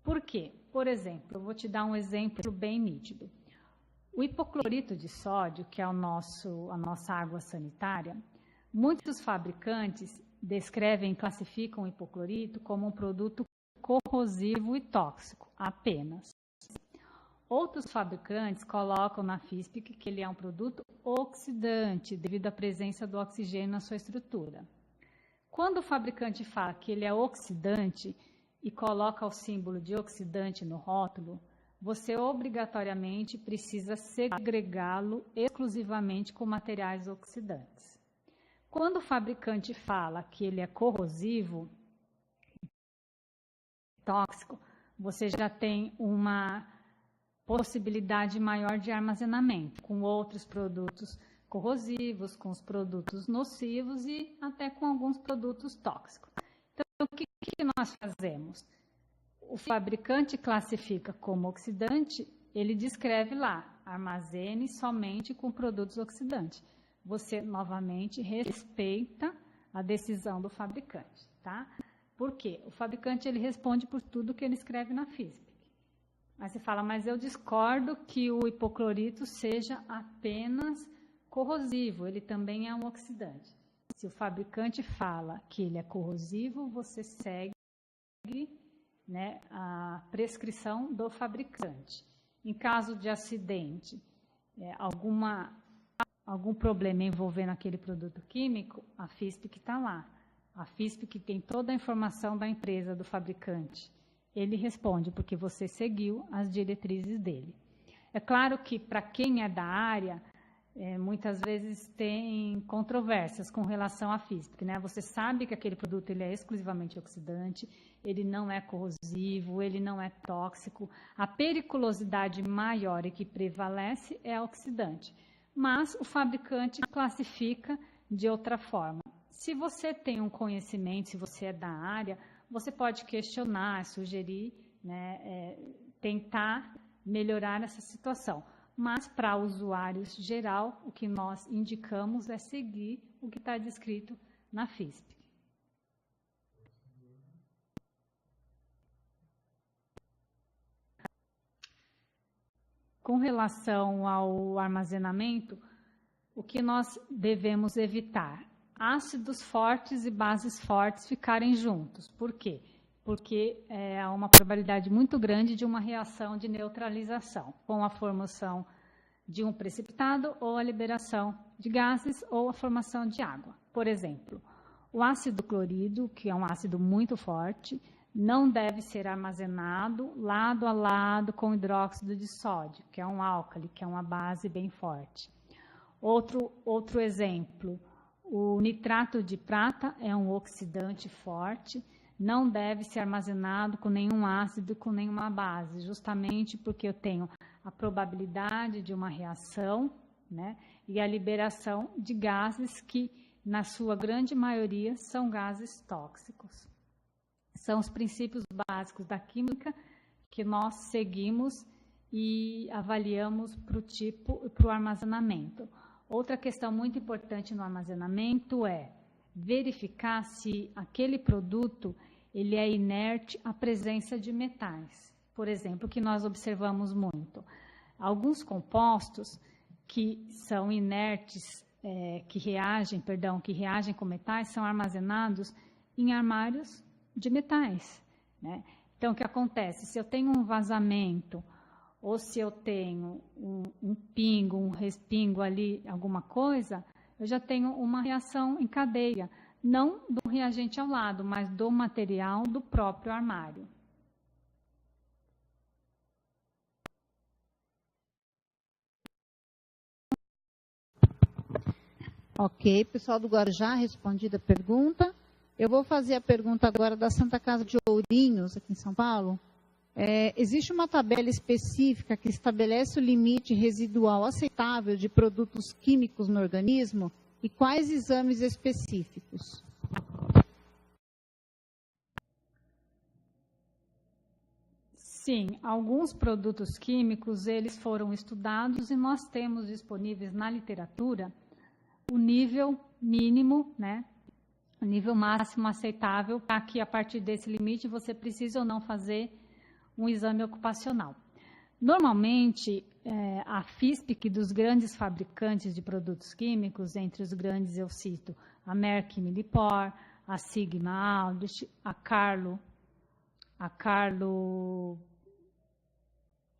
Por quê? Por exemplo, eu vou te dar um exemplo bem nítido. O hipoclorito de sódio, que é a nossa água sanitária, muitos fabricantes descrevem e classificam o hipoclorito como um produto corrosivo e tóxico, apenas. Outros fabricantes colocam na FISP que ele é um produto oxidante, devido à presença do oxigênio na sua estrutura. Quando o fabricante fala que ele é oxidante e coloca o símbolo de oxidante no rótulo, você obrigatoriamente precisa segregá-lo exclusivamente com materiais oxidantes. Quando o fabricante fala que ele é corrosivo, tóxico, você já tem uma possibilidade maior de armazenamento, com outros produtos corrosivos, com os produtos nocivos e até com alguns produtos tóxicos. Então, o que nós fazemos? O fabricante classifica como oxidante, ele descreve lá, armazene somente com produtos oxidantes. Você, novamente, respeita a decisão do fabricante, tá? Por quê? O fabricante, ele responde por tudo que ele escreve na FISP. Aí você fala, mas eu discordo que o hipoclorito seja apenas corrosivo, ele também é um oxidante. Se o fabricante fala que ele é corrosivo, você segue, né, a prescrição do fabricante. Em caso de acidente, algum problema envolvendo aquele produto químico, a FISP que está lá. A FISP que tem toda a informação da empresa, do fabricante. Ele responde porque você seguiu as diretrizes dele. É claro que para quem é da área, muitas vezes tem controvérsias com relação à FISP, né? Você sabe que aquele produto ele é exclusivamente oxidante, ele não é corrosivo, ele não é tóxico. A periculosidade maior e que prevalece é a oxidante. Mas o fabricante classifica de outra forma. Se você tem um conhecimento, se você é da área, você pode questionar, sugerir, né, tentar melhorar essa situação. Mas, para usuários geral, o que nós indicamos é seguir o que está descrito na FISP. Com relação ao armazenamento, o que nós devemos evitar? Ácidos fortes e bases fortes ficarem juntos. Por quê? Porque há uma probabilidade muito grande de uma reação de neutralização, com a formação de um precipitado ou a liberação de gases ou a formação de água. Por exemplo, o ácido clorídrico, que é um ácido muito forte, não deve ser armazenado lado a lado com hidróxido de sódio, que é um álcali, que é uma base bem forte. Outro exemplo, o nitrato de prata é um oxidante forte, não deve ser armazenado com nenhum ácido, com nenhuma base, justamente porque eu tenho a probabilidade de uma reação, né, e a liberação de gases que, na sua grande maioria, são gases tóxicos. São os princípios básicos da química que nós seguimos e avaliamos para o tipo e para o armazenamento. Outra questão muito importante no armazenamento é verificar se aquele produto ele é inerte à presença de metais. Por exemplo, que nós observamos muito. Alguns compostos que são inertes, que reagem com metais, são armazenados em armários de metais, né? Então, o que acontece? Se eu tenho um vazamento, ou se eu tenho um pingo, um respingo ali, alguma coisa, eu já tenho uma reação em cadeia, não do reagente ao lado, mas do material do próprio armário. Ok, pessoal do Guarujá, respondida a pergunta. Eu vou fazer a pergunta agora da Santa Casa de Ourinhos, aqui em São Paulo. Existe uma tabela específica que estabelece o limite residual aceitável de produtos químicos no organismo? E quais exames específicos? Sim, alguns produtos químicos, eles foram estudados e nós temos disponíveis na literatura o nível mínimo, né? O nível máximo aceitável, para que a partir desse limite você precise ou não fazer um exame ocupacional. Normalmente, a FISPIC dos grandes fabricantes de produtos químicos, entre os grandes eu cito a Merck Millipore, a Sigma Aldrich, a Carlo,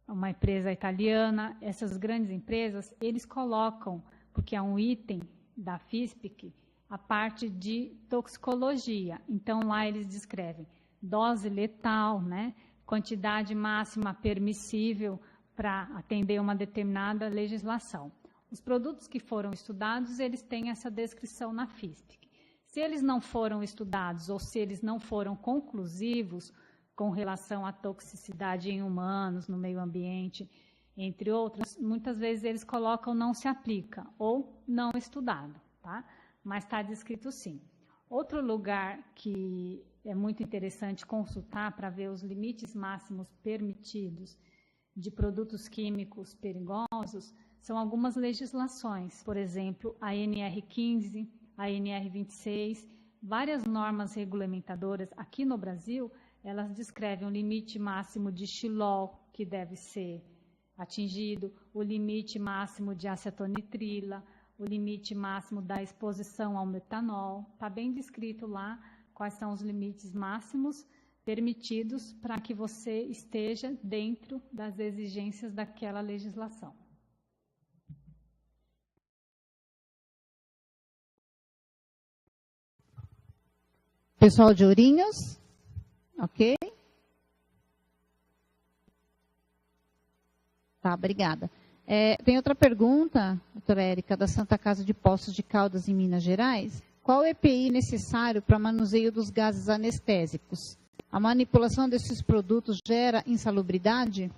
uma empresa italiana, essas grandes empresas, eles colocam, porque é um item da FISPIC, a parte de toxicologia. Então, lá eles descrevem dose letal, né? Quantidade máxima permissível para atender uma determinada legislação. Os produtos que foram estudados, eles têm essa descrição na FISPIC. Se eles não foram estudados ou se eles não foram conclusivos com relação à toxicidade em humanos, no meio ambiente, entre outros, muitas vezes eles colocam não se aplica ou não estudado, tá? Mas está descrito sim. Outro lugar que é muito interessante consultar para ver os limites máximos permitidos de produtos químicos perigosos são algumas legislações, por exemplo, a NR15, a NR26, várias normas regulamentadoras aqui no Brasil, elas descrevem o limite máximo de xilol que deve ser atingido, o limite máximo de acetonitrila, o limite máximo da exposição ao metanol. Está bem descrito lá quais são os limites máximos permitidos para que você esteja dentro das exigências daquela legislação. Pessoal de Ourinhos, ok? Tá, obrigada. Tem outra pergunta, doutora Érica, da Santa Casa de Poços de Caldas, em Minas Gerais. Qual o EPI necessário para manuseio dos gases anestésicos? A manipulação desses produtos gera insalubridade?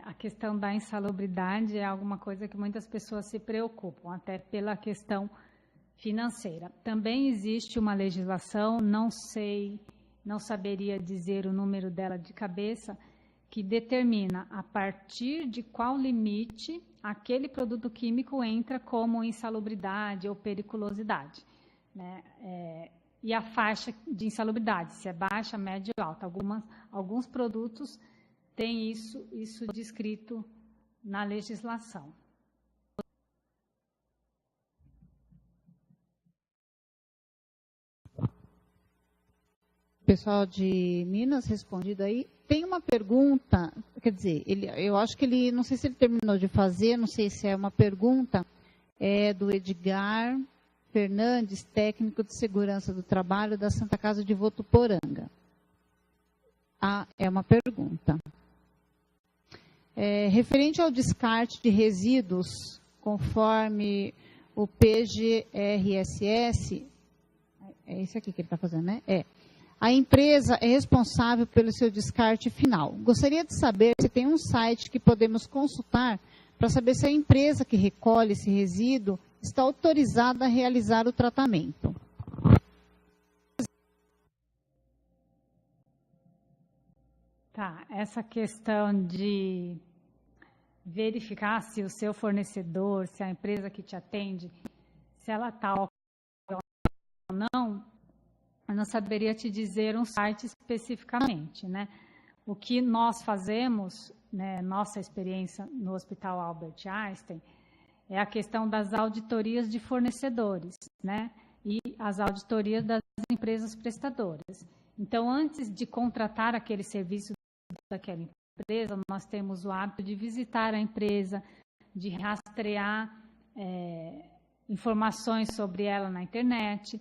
A questão da insalubridade é alguma coisa que muitas pessoas se preocupam, até pela questão financeira. Também existe uma legislação, não saberia dizer o número dela de cabeça, que determina a partir de qual limite aquele produto químico entra como insalubridade ou periculosidade, né? E a faixa de insalubridade, se é baixa, média ou alta. Alguns produtos têm isso descrito na legislação. Pessoal de Minas, respondido aí. Tem uma pergunta, quer dizer, eu acho que ele, não sei se ele terminou de fazer, não sei se é uma pergunta, do Edgar Fernandes, técnico de segurança do trabalho da Santa Casa de Votuporanga. É uma pergunta. Referente ao descarte de resíduos, conforme o PGRSS, é isso aqui que ele está fazendo, né? A empresa é responsável pelo seu descarte final. Gostaria de saber se tem um site que podemos consultar para saber se a empresa que recolhe esse resíduo está autorizada a realizar o tratamento. Tá, essa questão de verificar se o seu fornecedor, se a empresa que te atende, se ela está ou não, eu não saberia te dizer um site especificamente, né? O que nós fazemos, né, nossa experiência no Hospital Albert Einstein, é a questão das auditorias de fornecedores, né? E as auditorias das empresas prestadoras. Então, antes de contratar aquele serviço daquela empresa, nós temos o hábito de visitar a empresa, de rastrear informações sobre ela na internet,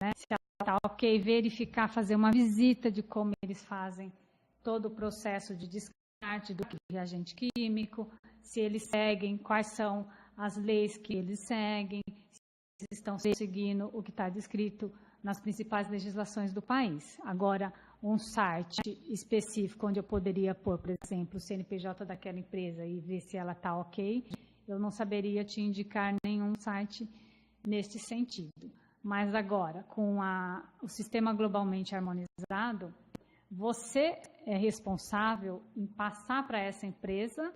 né? Se ela está ok, verificar, fazer uma visita de como eles fazem todo o processo de descarte do reagente químico, se eles seguem, quais são as leis que eles seguem, se estão seguindo o que está descrito nas principais legislações do país. Agora, um site específico onde eu poderia pôr, por exemplo, o CNPJ daquela empresa e ver se ela está ok, eu não saberia te indicar nenhum site neste sentido. Mas agora, com o sistema globalmente harmonizado, você é responsável em passar para essa empresa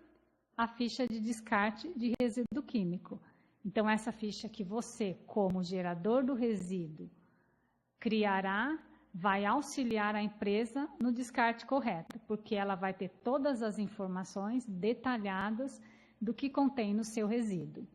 a ficha de descarte de resíduo químico. Então, essa ficha que você, como gerador do resíduo, criará, vai auxiliar a empresa no descarte correto, porque ela vai ter todas as informações detalhadas do que contém no seu resíduo.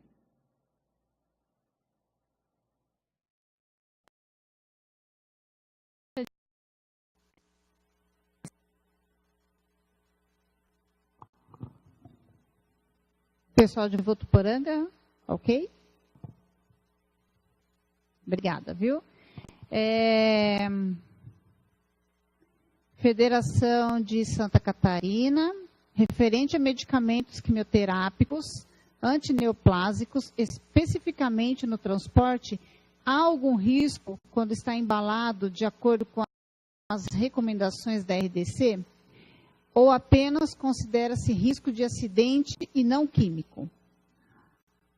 Pessoal de Votuporanga, ok? Obrigada, viu? Federação de Santa Catarina, referente a medicamentos quimioterápicos, antineoplásicos, especificamente no transporte, há algum risco quando está embalado de acordo com as recomendações da RDC? Ou apenas considera-se risco de acidente e não químico?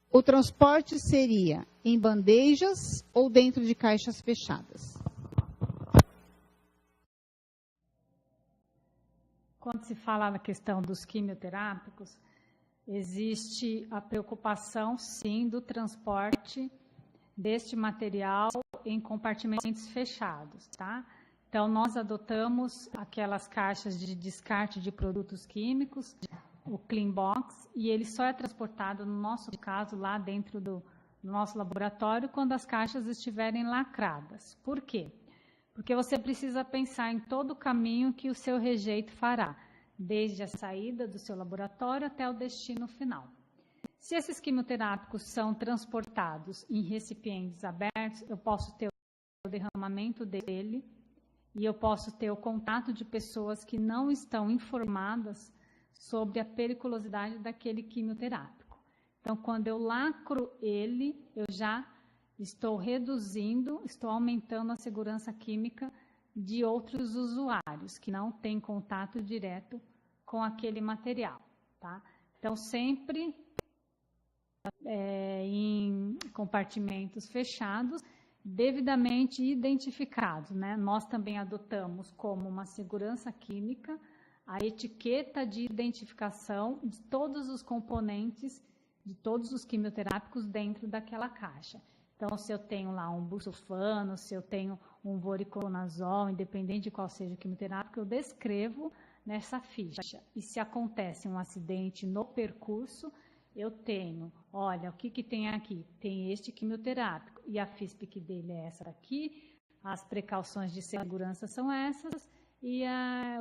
O transporte seria em bandejas ou dentro de caixas fechadas? Quando se fala na questão dos quimioterápicos, existe a preocupação, sim, do transporte deste material em compartimentos fechados, tá? Então, nós adotamos aquelas caixas de descarte de produtos químicos, o Clean Box, e ele só é transportado, no nosso caso, lá dentro do nosso laboratório, quando as caixas estiverem lacradas. Por quê? Porque você precisa pensar em todo o caminho que o seu rejeito fará, desde a saída do seu laboratório até o destino final. Se esses quimioterápicos são transportados em recipientes abertos, eu posso ter o derramamento dele, e eu posso ter o contato de pessoas que não estão informadas sobre a periculosidade daquele quimioterápico. Então, quando eu lacro ele, eu já estou reduzindo, estou aumentando a segurança química de outros usuários que não têm contato direto com aquele material, tá? Então, sempre em compartimentos fechados, devidamente identificados, né? Nós também adotamos como uma segurança química a etiqueta de identificação de todos os componentes, de todos os quimioterápicos dentro daquela caixa. Então, se eu tenho lá um busulfano, se eu tenho um voriconazol, independente de qual seja o quimioterápico, eu descrevo nessa ficha. E se acontece um acidente no percurso, eu tenho, olha, o que tem aqui? Tem este quimioterápico, e a FISPIC dele é essa aqui, as precauções de segurança são essas, e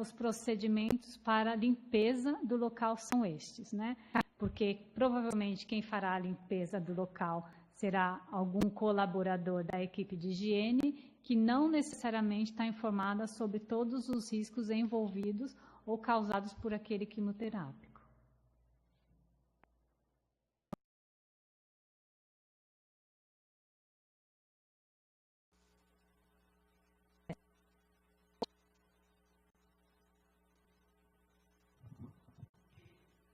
os procedimentos para a limpeza do local são estes, né? Porque provavelmente quem fará a limpeza do local será algum colaborador da equipe de higiene, que não necessariamente está informada sobre todos os riscos envolvidos ou causados por aquele quimioterápico.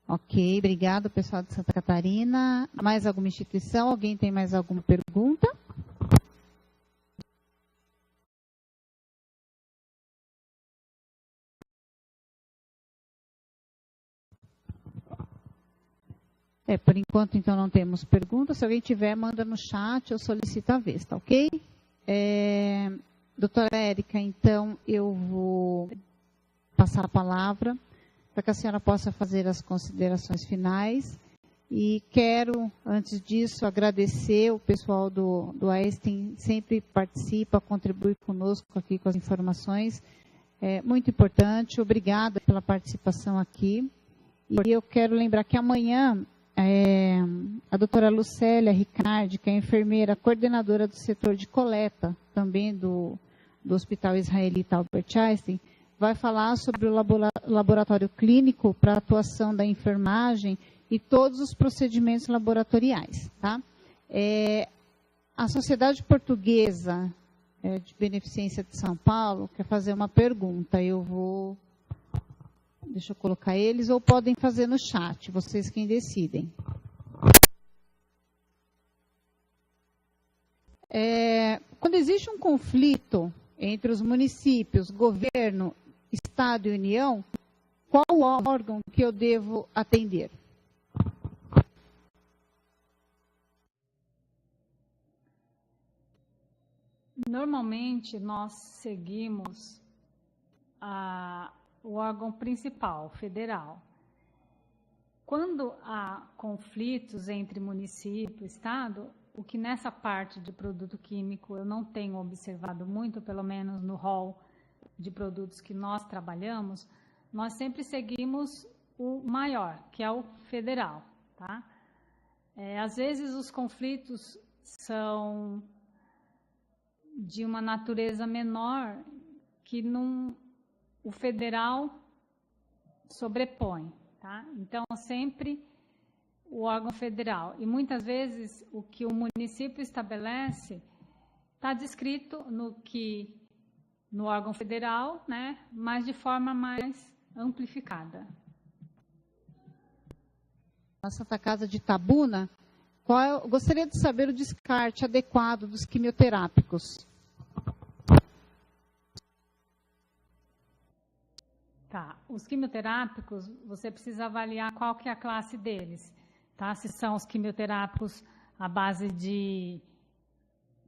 Ok, obrigado, pessoal de Santa Catarina. Mais alguma instituição? Alguém tem mais alguma pergunta? Por enquanto, então, não temos perguntas. Se alguém tiver, manda no chat, eu solicito a vez, tá ok? Doutora Érica, então, eu vou passar a palavra para que a senhora possa fazer as considerações finais. E quero, antes disso, agradecer o pessoal do AESTEM, sempre participa, contribui conosco aqui com as informações. É muito importante, obrigada pela participação aqui. E eu quero lembrar que amanhã, a doutora Lucélia Ricardi, que é enfermeira, coordenadora do setor de coleta, também do Hospital Israelita Albert Einstein, vai falar sobre o laboratório clínico para atuação da enfermagem e todos os procedimentos laboratoriais. Tá? A Sociedade Portuguesa de Beneficência de São Paulo quer fazer uma pergunta. Deixa eu colocar eles, ou podem fazer no chat, vocês quem decidem. Quando existe um conflito entre os municípios, governo, Estado e União, qual o órgão que eu devo atender? Normalmente, nós seguimos o órgão principal, federal. Quando há conflitos entre município e Estado, o que nessa parte de produto químico eu não tenho observado muito, pelo menos no rol de produtos que nós trabalhamos, nós sempre seguimos o maior, que é o federal. Tá? Às vezes os conflitos são de uma natureza menor que o federal sobrepõe. Tá? Então, sempre o órgão federal. E muitas vezes o que o município estabelece está descrito no órgão federal, né, mas de forma mais amplificada. Na Santa Casa de Itabuna, gostaria de saber o descarte adequado dos quimioterápicos. Tá. Os quimioterápicos, você precisa avaliar qual que é a classe deles. Tá? Se são os quimioterápicos à base de,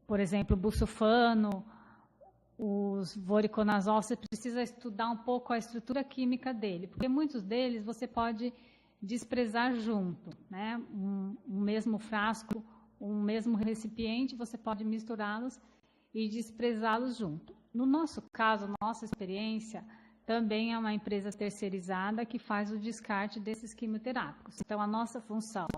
por exemplo, busulfano, os voriconazol, você precisa estudar um pouco a estrutura química dele, porque muitos deles você pode desprezar junto, né? Um mesmo frasco, um mesmo recipiente, você pode misturá-los e desprezá-los junto. No nosso caso, nossa experiência, também é uma empresa terceirizada que faz o descarte desses quimioterápicos. Então, a nossa função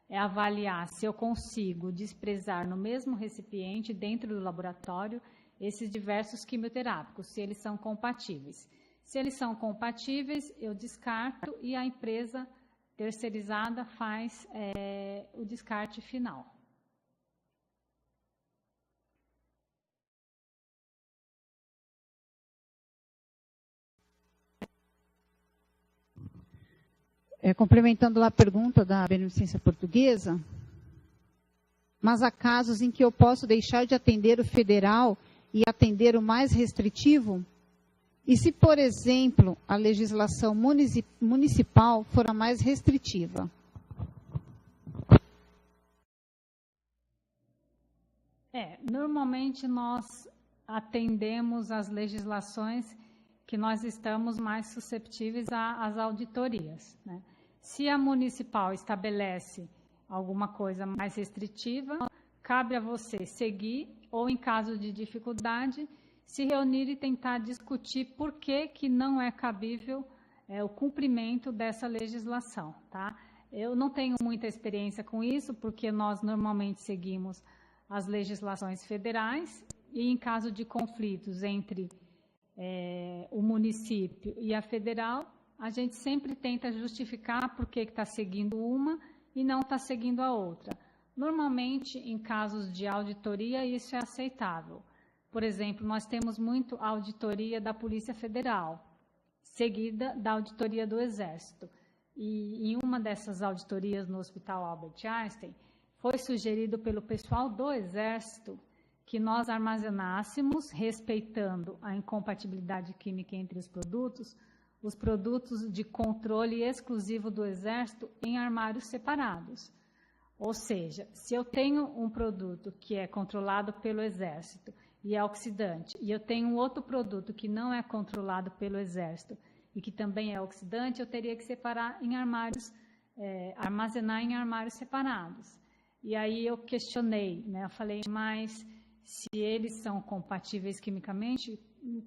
é avaliar se eu consigo desprezar no mesmo recipiente, dentro do laboratório, esses diversos quimioterápicos, se eles são compatíveis. Se eles são compatíveis, eu descarto e a empresa terceirizada faz o descarte final. Complementando lá a pergunta da Beneficência Portuguesa, mas há casos em que eu posso deixar de atender o federal e atender o mais restritivo? E se, por exemplo, a legislação municipal for a mais restritiva? Normalmente nós atendemos as legislações que nós estamos mais susceptíveis às auditorias, né? Se a municipal estabelece alguma coisa mais restritiva, cabe a você seguir ou, em caso de dificuldade, se reunir e tentar discutir por que não é cabível o cumprimento dessa legislação. Tá? Eu não tenho muita experiência com isso, porque nós normalmente seguimos as legislações federais e, em caso de conflitos entre o município e a federal, a gente sempre tenta justificar por que está seguindo uma e não está seguindo a outra. Normalmente, em casos de auditoria, isso é aceitável. Por exemplo, nós temos muito auditoria da Polícia Federal, seguida da auditoria do Exército. E em uma dessas auditorias no Hospital Albert Einstein, foi sugerido pelo pessoal do Exército que nós armazenássemos, respeitando a incompatibilidade química entre os produtos, os produtos de controle exclusivo do Exército em armários separados. Ou seja, se eu tenho um produto que é controlado pelo Exército e é oxidante, e eu tenho um outro produto que não é controlado pelo Exército e que também é oxidante, eu teria que separar em armários, armazenar em armários separados. E aí eu questionei, né? Eu falei, mas se eles são compatíveis quimicamente,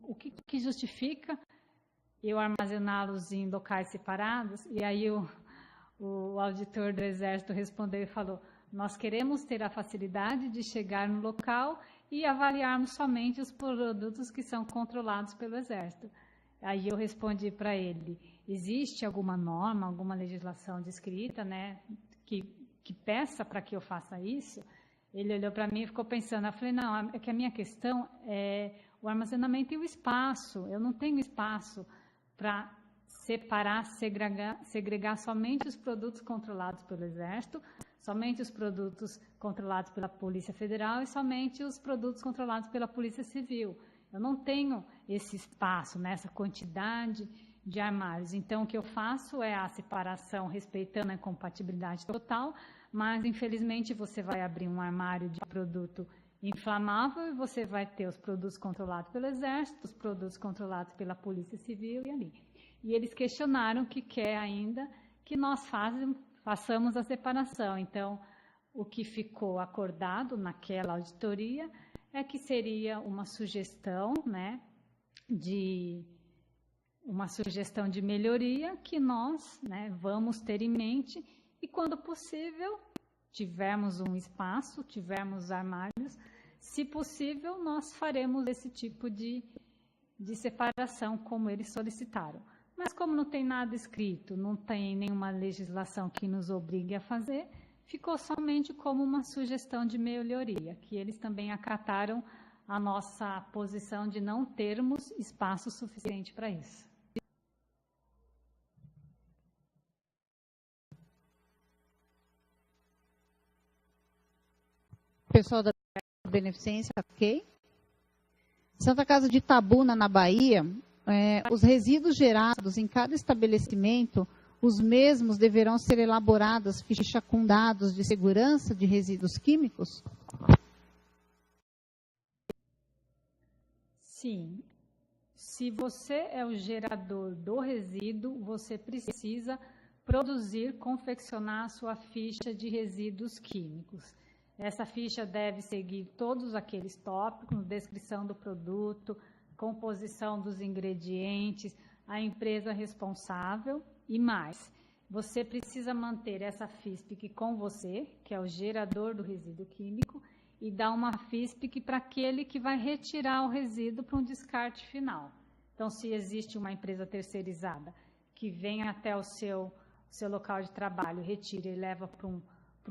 o que justifica eu armazená-los em locais separados? E aí o auditor do Exército respondeu e falou, nós queremos ter a facilidade de chegar no local e avaliarmos somente os produtos que são controlados pelo Exército. Aí eu respondi para ele, existe alguma norma, alguma legislação descrita, né, que peça para que eu faça isso? Ele olhou para mim e ficou pensando. Eu falei, não, é que a minha questão é o armazenamento e o espaço. Eu não tenho espaço para separar, segregar somente os produtos controlados pelo Exército, somente os produtos controlados pela Polícia Federal e somente os produtos controlados pela Polícia Civil. Eu não tenho esse espaço, né, essa quantidade de armários. Então, o que eu faço é a separação respeitando a incompatibilidade total, mas, infelizmente, você vai abrir um armário de produto inflamável e você vai ter os produtos controlados pelo Exército, os produtos controlados pela Polícia Civil e ali. E eles questionaram que quer ainda que nós façamos a separação. Então, o que ficou acordado naquela auditoria é que seria uma sugestão, né, uma sugestão de melhoria que nós, né, vamos ter em mente e, quando possível, tivermos um espaço, tivermos armários, se possível, nós faremos esse tipo de separação como eles solicitaram. Mas como não tem nada escrito, não tem nenhuma legislação que nos obrigue a fazer, ficou somente como uma sugestão de melhoria, que eles também acataram a nossa posição de não termos espaço suficiente para isso. Pessoal da Beneficência, ok? Santa Casa de Itabuna, na Bahia, os resíduos gerados em cada estabelecimento, os mesmos deverão ser elaboradas fichas com dados de segurança de resíduos químicos? Sim. Se você é o gerador do resíduo, você precisa produzir, confeccionar a sua ficha de resíduos químicos. Essa ficha deve seguir todos aqueles tópicos, descrição do produto, composição dos ingredientes, a empresa responsável e mais. Você precisa manter essa FISPIC com você, que é o gerador do resíduo químico, e dar uma FISPIC para aquele que vai retirar o resíduo para um descarte final. Então, se existe uma empresa terceirizada que vem até o seu local de trabalho, retira e leva para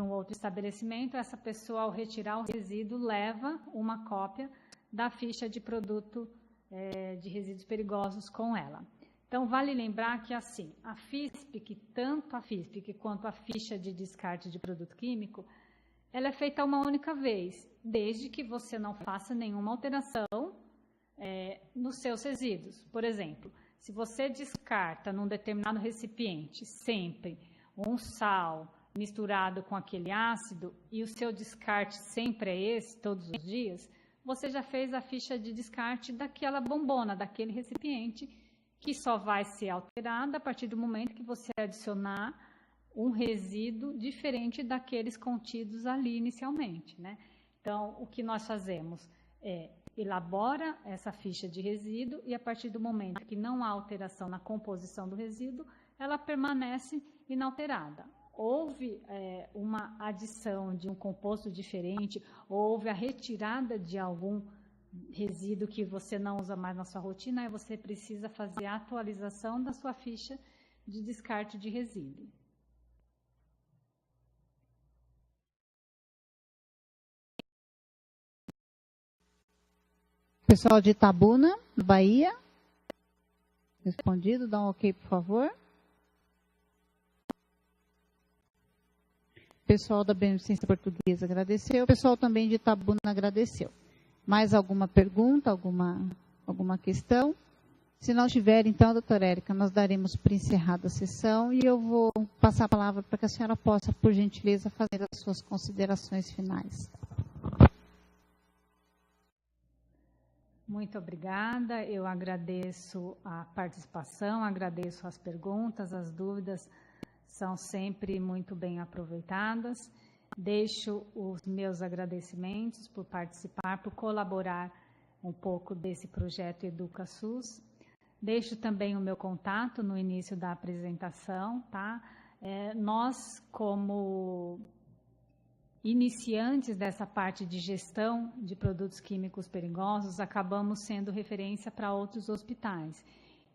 um outro estabelecimento, essa pessoa, ao retirar o resíduo, leva uma cópia da ficha de produto de resíduos perigosos com ela. Então, vale lembrar que, assim, a FISPIC, tanto a FISPIC quanto a ficha de descarte de produto químico, ela é feita uma única vez, desde que você não faça nenhuma alteração nos seus resíduos. Por exemplo, se você descarta num determinado recipiente sempre um sal misturado com aquele ácido e o seu descarte sempre é esse, todos os dias, você já fez a ficha de descarte daquela bombona, daquele recipiente, que só vai ser alterada a partir do momento que você adicionar um resíduo diferente daqueles contidos ali inicialmente, né? Então, o que nós fazemos é elabora essa ficha de resíduo e a partir do momento que não há alteração na composição do resíduo, ela permanece inalterada. Houve uma adição de um composto diferente, houve a retirada de algum resíduo que você não usa mais na sua rotina, aí você precisa fazer a atualização da sua ficha de descarte de resíduo. Pessoal de Itabuna, Bahia. Respondido, dá um ok, por favor. Pessoal da Beneficência Portuguesa agradeceu. O pessoal também de Itabuna agradeceu. Mais alguma pergunta, alguma questão? Se não tiver, então, doutora Érica, nós daremos por encerrada a sessão e eu vou passar a palavra para que a senhora possa, por gentileza, fazer as suas considerações finais. Muito obrigada, eu agradeço a participação, agradeço as perguntas, as dúvidas são sempre muito bem aproveitadas. Deixo os meus agradecimentos por participar, por colaborar um pouco desse projeto EducaSUS. Deixo também o meu contato no início da apresentação, tá? Nós, como iniciantes dessa parte de gestão de produtos químicos perigosos, acabamos sendo referência para outros hospitais.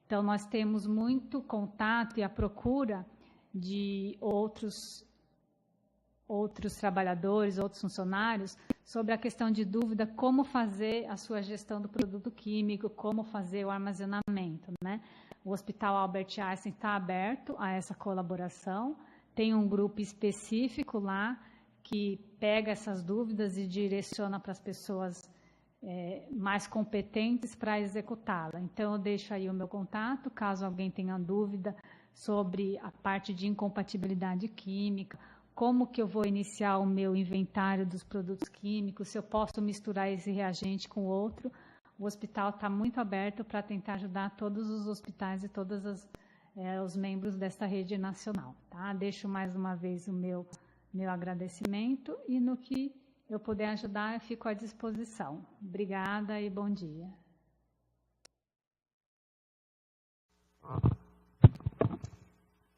Então, nós temos muito contato e a procura de outros trabalhadores, outros funcionários, sobre a questão de dúvida, como fazer a sua gestão do produto químico, como fazer o armazenamento, né? O Hospital Albert Einstein está aberto a essa colaboração, tem um grupo específico lá que pega essas dúvidas e direciona para as pessoas mais competentes para executá-la. Então, eu deixo aí o meu contato, caso alguém tenha dúvida sobre a parte de incompatibilidade química, como que eu vou iniciar o meu inventário dos produtos químicos, se eu posso misturar esse reagente com outro. O hospital está muito aberto para tentar ajudar todos os hospitais e todos os membros dessa rede nacional. Tá? Deixo mais uma vez o meu agradecimento e no que eu puder ajudar, eu fico à disposição. Obrigada e bom dia.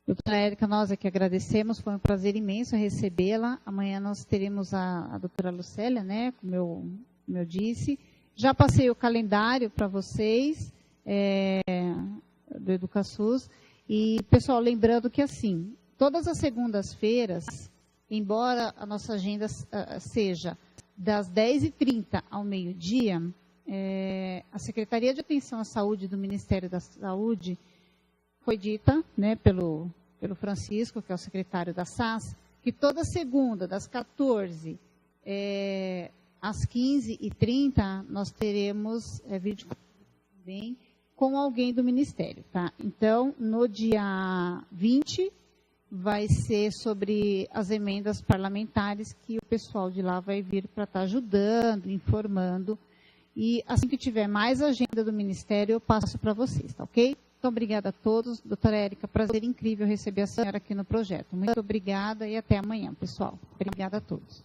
Doutora Érica, nós aqui agradecemos, foi um prazer imenso recebê-la. Amanhã nós teremos a doutora Lucélia, né, como eu disse. Já passei o calendário para vocês, do EducaSUS. E, pessoal, lembrando que, assim, todas as segundas-feiras, embora a nossa agenda seja das 10h30 ao meio-dia, a Secretaria de Atenção à Saúde do Ministério da Saúde foi dita, né, pelo Francisco, que é o secretário da SAS, que toda segunda, das 14 às 15h30, nós teremos vídeo também com alguém do Ministério. Tá? Então, no dia 20, vai ser sobre as emendas parlamentares, que o pessoal de lá vai vir para estar ajudando, informando. E assim que tiver mais agenda do Ministério, eu passo para vocês, tá ok? Muito obrigada a todos. Doutora Érica, prazer incrível receber a senhora aqui no projeto. Muito obrigada e até amanhã, pessoal. Obrigada a todos.